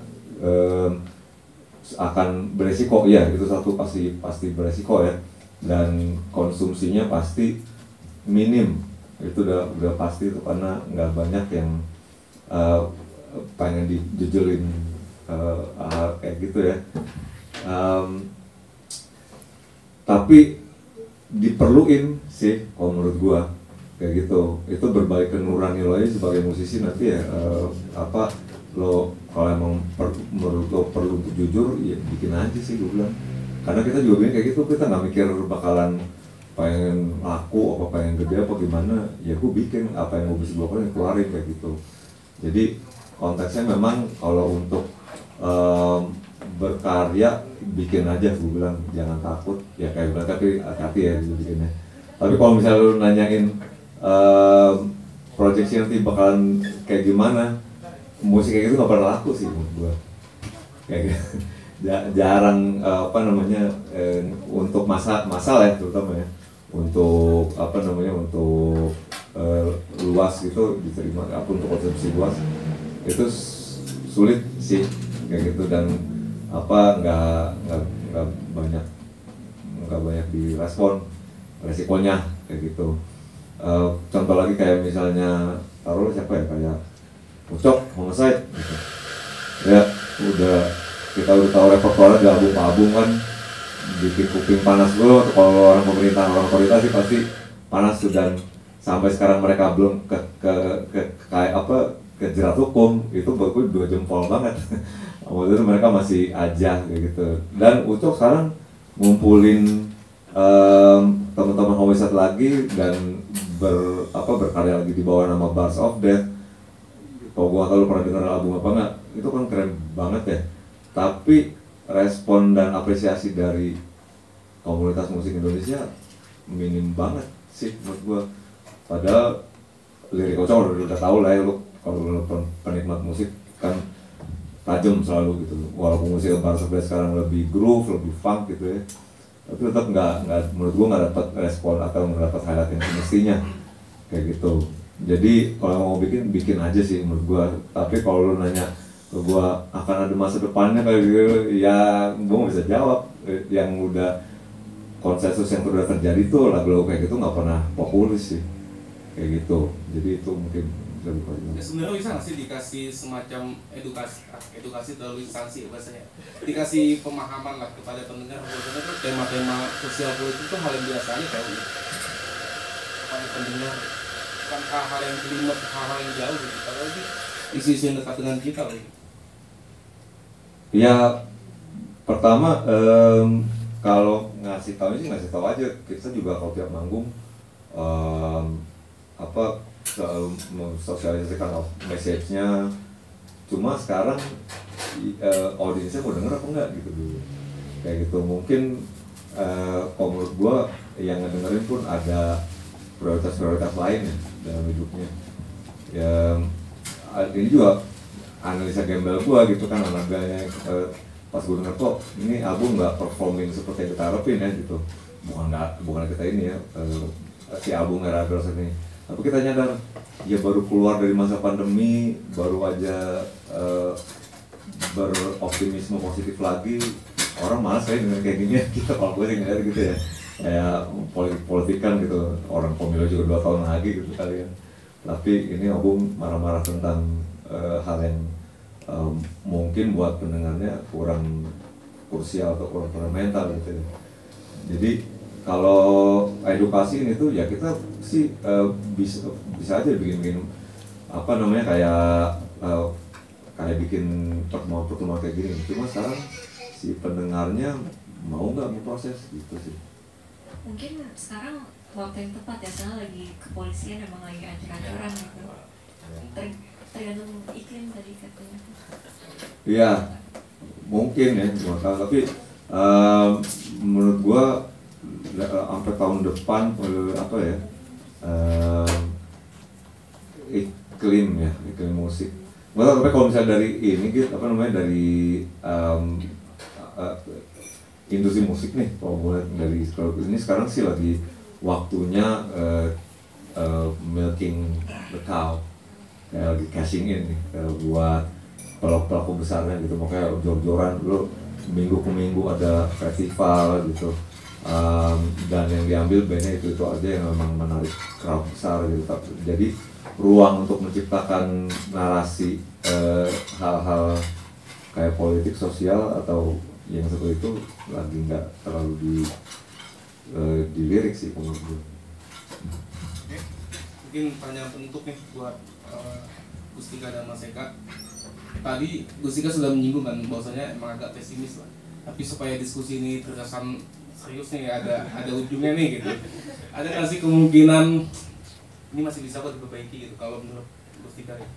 akan beresiko ya, itu satu pasti beresiko ya, dan konsumsinya pasti minim, itu udah pasti itu karena nggak banyak yang pengen dijejelin kayak gitu ya. Tapi diperluin sih kalau menurut gua kayak gitu. Itu berbalik ke nurani lo aja sebagai musisi nanti ya, lo kalau emang menurut lo perlu untuk jujur ya bikin aja sih, gue bilang. Karena kita juga bikin kayak gitu, kita nggak mikir bakalan pengen laku apa pengen gede apa gimana, ya gue bikin apa yang gue bisa keluarin, keluarin kayak gitu. Jadi konteksnya memang kalau untuk berkarya bikin aja, gue bilang jangan takut ya, kayak bilang tapi hati-hati ya bikinnya. Tapi kalau misalnya lu nanyain proyeksi nanti bakalan kayak gimana, musik kayak gitu nggak pernah laku sih menurut gue, kayak gitu. Jarang untuk masalah ya terutama ya, untuk untuk luas gitu diterima, untuk konsumsi luas itu sulit sih kayak gitu, dan nggak banyak direspon resikonya kayak gitu. Contoh lagi kayak misalnya taruh siapa ya, kayak Ucok, Homicide gitu. Ya kita udah tahu repertoarnya di album kan, bikin kuping panas dulu. Kalau orang pemerintah, orang otoritas sih pasti panas tuh, dan sampai sekarang mereka belum ke jerat hukum, itu buat gue 2 jempol banget. Waktu itu mereka masih aja kayak gitu. Dan Ucok sekarang ngumpulin teman-teman Homicide lagi dan berkarya lagi di bawah nama Bars of Death. Kalau gue gak tau lu pernah denger album apa enggak, itu kan keren banget ya. Tapi respon dan apresiasi dari komunitas musik Indonesia minim banget sih menurut gue. Padahal lirik Ucok udah tau lah ya, lu kalau lu penikmat musik kan tajam selalu gitu. Walaupun musik Bars of Death sekarang lebih groove, lebih funk gitu ya, tapi tetap nggak menurut gue nggak dapat respon atau nggak dapat highlight yang semestinya kayak gitu. Jadi kalau mau bikin aja sih menurut gue. Tapi kalau lu nanya ke gue akan ada masa depannya kayak gitu, ya gue nggak bisa jawab. Yang udah konsensus yang sudah terjadi tuh lagu-lagu kayak gitu nggak pernah populer sih kayak gitu. Jadi itu mungkin lebih ya, sebenarnya bisa nggak sih dikasih semacam edukasi melalui instansi bahasanya, dikasih pemahaman lah kepada pendengar bahwasanya tuh tema-tema sosial politik itu hal yang biasa aja kayak gitu. kepada pendengar, bukan hal-hal yang jelimet, hal-hal yang jauh gitu, apalagi isu-isu yang dekat dengan kita loh. Ya pertama kalau ngasih tahu sih ngasih tahu aja, kita juga kalau tiap manggung selalu mensosialisasikan message-nya. Cuma sekarang audiensnya mau denger apa enggak gitu dulu, kayak gitu. Mungkin kalau menurut gua yang ngedengerin pun ada prioritas-prioritas lain ya dalam hidupnya. Ya ini juga analisa gembel gua gitu kan, anaganya pas gua denger kok ini album nggak performing seperti yang kita harapin ya gitu. Bukan kita ini ya, si album nggak ada ini. Tapi kita nyadar ya baru keluar dari masa pandemi, baru aja beroptimisme positif lagi, orang malas kayak gini ya. Kita kalau gue sih ngeliat gitu ya, kayak politik-politikan gitu, orang pemilu juga 2 tahun lagi gitu kali ya. Tapi ini album marah-marah tentang hal yang mungkin buat pendengarnya kurang krusial atau kurang fundamental gitu ya. Jadi kalau edukasi ini tuh ya kita sih bisa aja bikin apa namanya kayak bikin pertemuan kayak gini. Cuma sekarang si pendengarnya mau nggak memproses gitu sih. Mungkin sekarang waktu yang tepat ya, soalnya lagi kepolisian emang lagi ancur-ancuran gitu. Tergantung iklim tadi katanya. Iya, mungkin ya, tapi menurut gua sampai tahun depan iklim musik. Tapi kalau misalnya dari ini gitu, dari industri musik nih, kalau mulai dari ini sekarang sih lagi waktunya milking the cow, kayak lagi cashing in nih, buat pelaku besarnya gitu. Makanya jor-joran dulu minggu ke minggu ada festival gitu. Dan yang diambil bandnya itu aja yang memang menarik crowd besar gitu. Jadi ruang untuk menciptakan narasi hal-hal kayak politik sosial atau yang seperti itu lagi nggak terlalu dilirik sih menurut gue. Mungkin pertanyaan penutup nih buat Gustika dan Mas Eka. Tadi Gustika sudah menyinggung kan bahwasanya emang agak pesimis lah. Tapi supaya diskusi ini terkesan serius nih, ada ujungnya nih gitu. Ada nggak sih kemungkinan ini masih bisa kok diperbaiki gitu kalau menurut Gustika ya?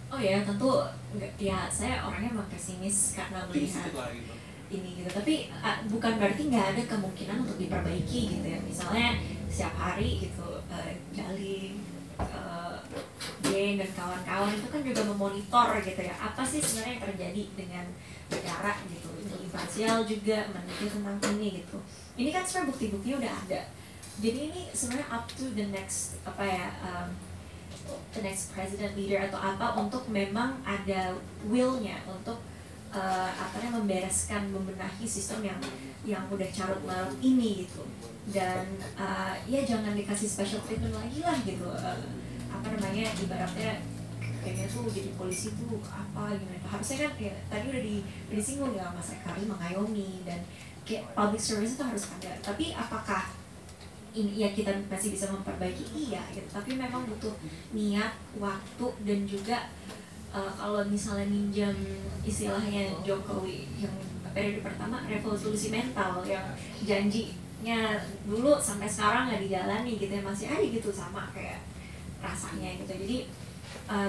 Oh ya, tentu ya saya orangnya emang pesimis karena melihat gitu. Ini gitu. Tapi bukan berarti nggak ada kemungkinan untuk diperbaiki gitu ya. Misalnya setiap hari gitu Gali, Jane dan kawan-kawan itu kan juga memonitor gitu ya, apa sih sebenarnya yang terjadi dengan negara gitu. Ini imparsial juga meneliti tentang ini gitu. Ini kan sebenarnya bukti-buktinya udah ada. Jadi ini sebenarnya up to the next the next president, leader atau apa untuk memang ada will-nya untuk membereskan, membenahi sistem yang udah carut marut ini gitu. Dan ya jangan dikasih special treatment lagi lah gitu. Ibaratnya kayaknya tuh jadi polisi tuh apa gimana. Harusnya kan ya, tadi udah disinggung ya Mas Eka mengayomi dan kayak public service itu harus ada. Tapi apakah ini ya kita masih bisa memperbaiki? Iya gitu. Tapi memang butuh niat, waktu dan juga kalau misalnya minjam istilahnya Jokowi yang periode pertama, revolusi mental yang janjinya dulu sampai sekarang nggak dijalani gitu ya, masih aja gitu sama kayak rasanya gitu. Jadi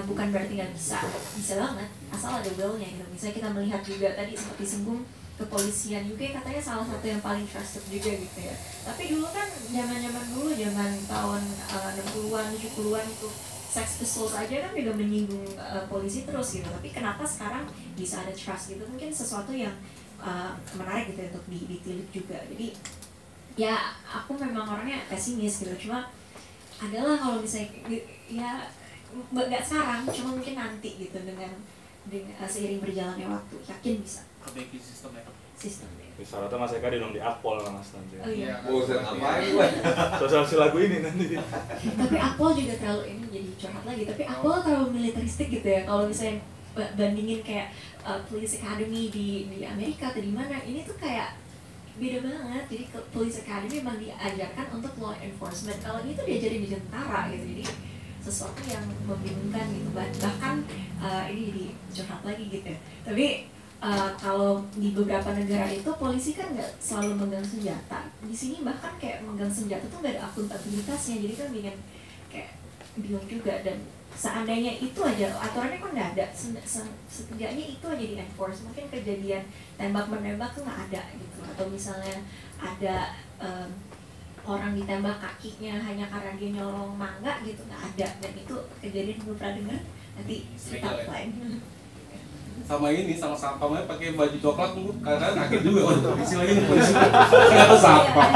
bukan berarti nggak bisa banget asal ada will-nya gitu. Misalnya kita melihat juga tadi seperti singgung kepolisian juga katanya salah satu yang paling trusted juga gitu ya. Tapi dulu kan zaman tahun 60-an 70-an itu Sex Pistols aja kan juga menyinggung polisi terus gitu. Tapi kenapa sekarang bisa ada trust gitu? Mungkin sesuatu yang menarik gitu untuk ditilik juga. Jadi ya aku memang orangnya pesimis gitu. Cuma adalah kalau misalnya ya nggak sekarang, cuma mungkin nanti gitu dengan seiring berjalannya waktu yakin bisa perbaiki sistemnya. Syaratnya Mas Eka dong di Akpol Mas nanti. Oh iya. Bosan ngapain? Sosialisasi lagu ini nanti. Tapi Akpol juga terlalu ini jadi curhat lagi. Tapi Akpol terlalu militaristik gitu ya. Kalau misalnya bandingin kayak Police Academy di Amerika atau di mana, ini tuh kayak beda banget. Jadi ke Police Academy memang diajarkan untuk law enforcement. Kalau itu diajarin di tentara gitu, jadi sesuatu yang membingungkan gitu. Bahkan ini jadi curhat lagi gitu. Tapi kalau di beberapa negara itu polisi kan nggak selalu megang senjata. Di sini bahkan kayak megang senjata tuh nggak ada akuntabilitasnya. Jadi kan bikin kayak bingung juga. Dan seandainya itu aja aturannya kan nggak ada, setidaknya itu aja di enforce. Mungkin kejadian tembak menembak tuh nggak ada gitu. Atau misalnya ada orang ditembak kakinya hanya karena dia nyolong mangga gitu, nggak ada. Dan itu kejadian belum pernah dengar. Nanti cerita lain. Sama ini, sama satpamnya pakai baju coklat tuh, kadang kaget juga. Oh, polisi lagi nih, polisi. Ternyata satpam.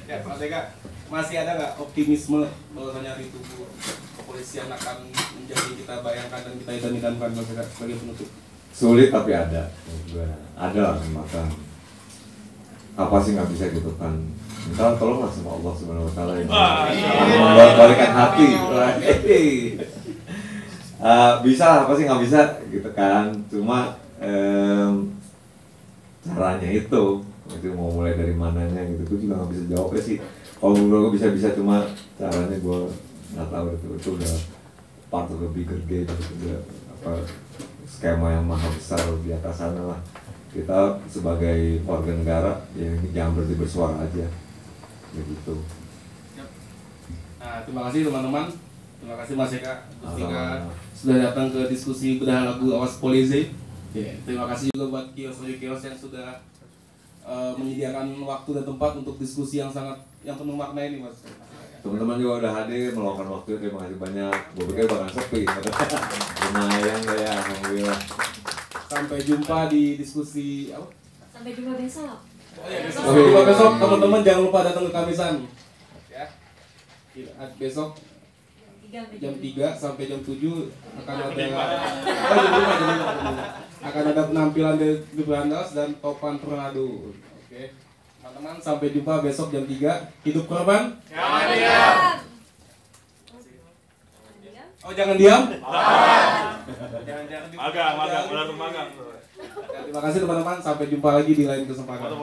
Ya, Mas Eka, masih ada nggak optimisme bahwasanya hari tubuh kepolisian akan menjadi kita bayangkan dan kita idam-idamkan, Mas Eka, sebagai penutup? Sulit tapi ada. Ada lah, maka apa sih nggak bisa gitu kan? Minta tolonglah sama Allah Subhanahu Wa Taala yang membalikkan hati. Bisa, apa sih nggak bisa gitu kan, cuma caranya itu mau mulai dari mananya gitu, gue juga nggak bisa jawabnya sih. Kalau menurut gue bisa cuma caranya gue nggak tahu itu udah part of the bigger game, itu udah apa skema yang maha besar di atas sana lah. Kita sebagai warga negara ya ini jangan berhenti bersuara aja begitu. Nah, terima kasih teman-teman. Terima kasih Mas Eka, Gustika sudah datang ke diskusi bedah lagu Awas Polisi. Terima kasih juga buat kios-kios yang sudah menyediakan waktu dan tempat untuk diskusi yang penuh makna ini, Mas. Teman-teman juga udah hadir meluangkan waktu, terima kasih banyak. Gue pikir bakal sepi, lumayan ya, alhamdulillah. Sampai jumpa di diskusi apa? Sampai jumpa besok. Oh iya, sampai jumpa besok, teman-teman jangan lupa datang ke Kamisan. Ya. Besok jam 3 sampai jam 7 akan ada penampilan dari Brandas dan Topan Tornado. Oke. Teman-teman sampai jumpa besok jam 3. Hidup korban. Jangan diam. Oh, jangan diam. Jangan magang. Terima kasih teman-teman, sampai jumpa lagi di lain kesempatan.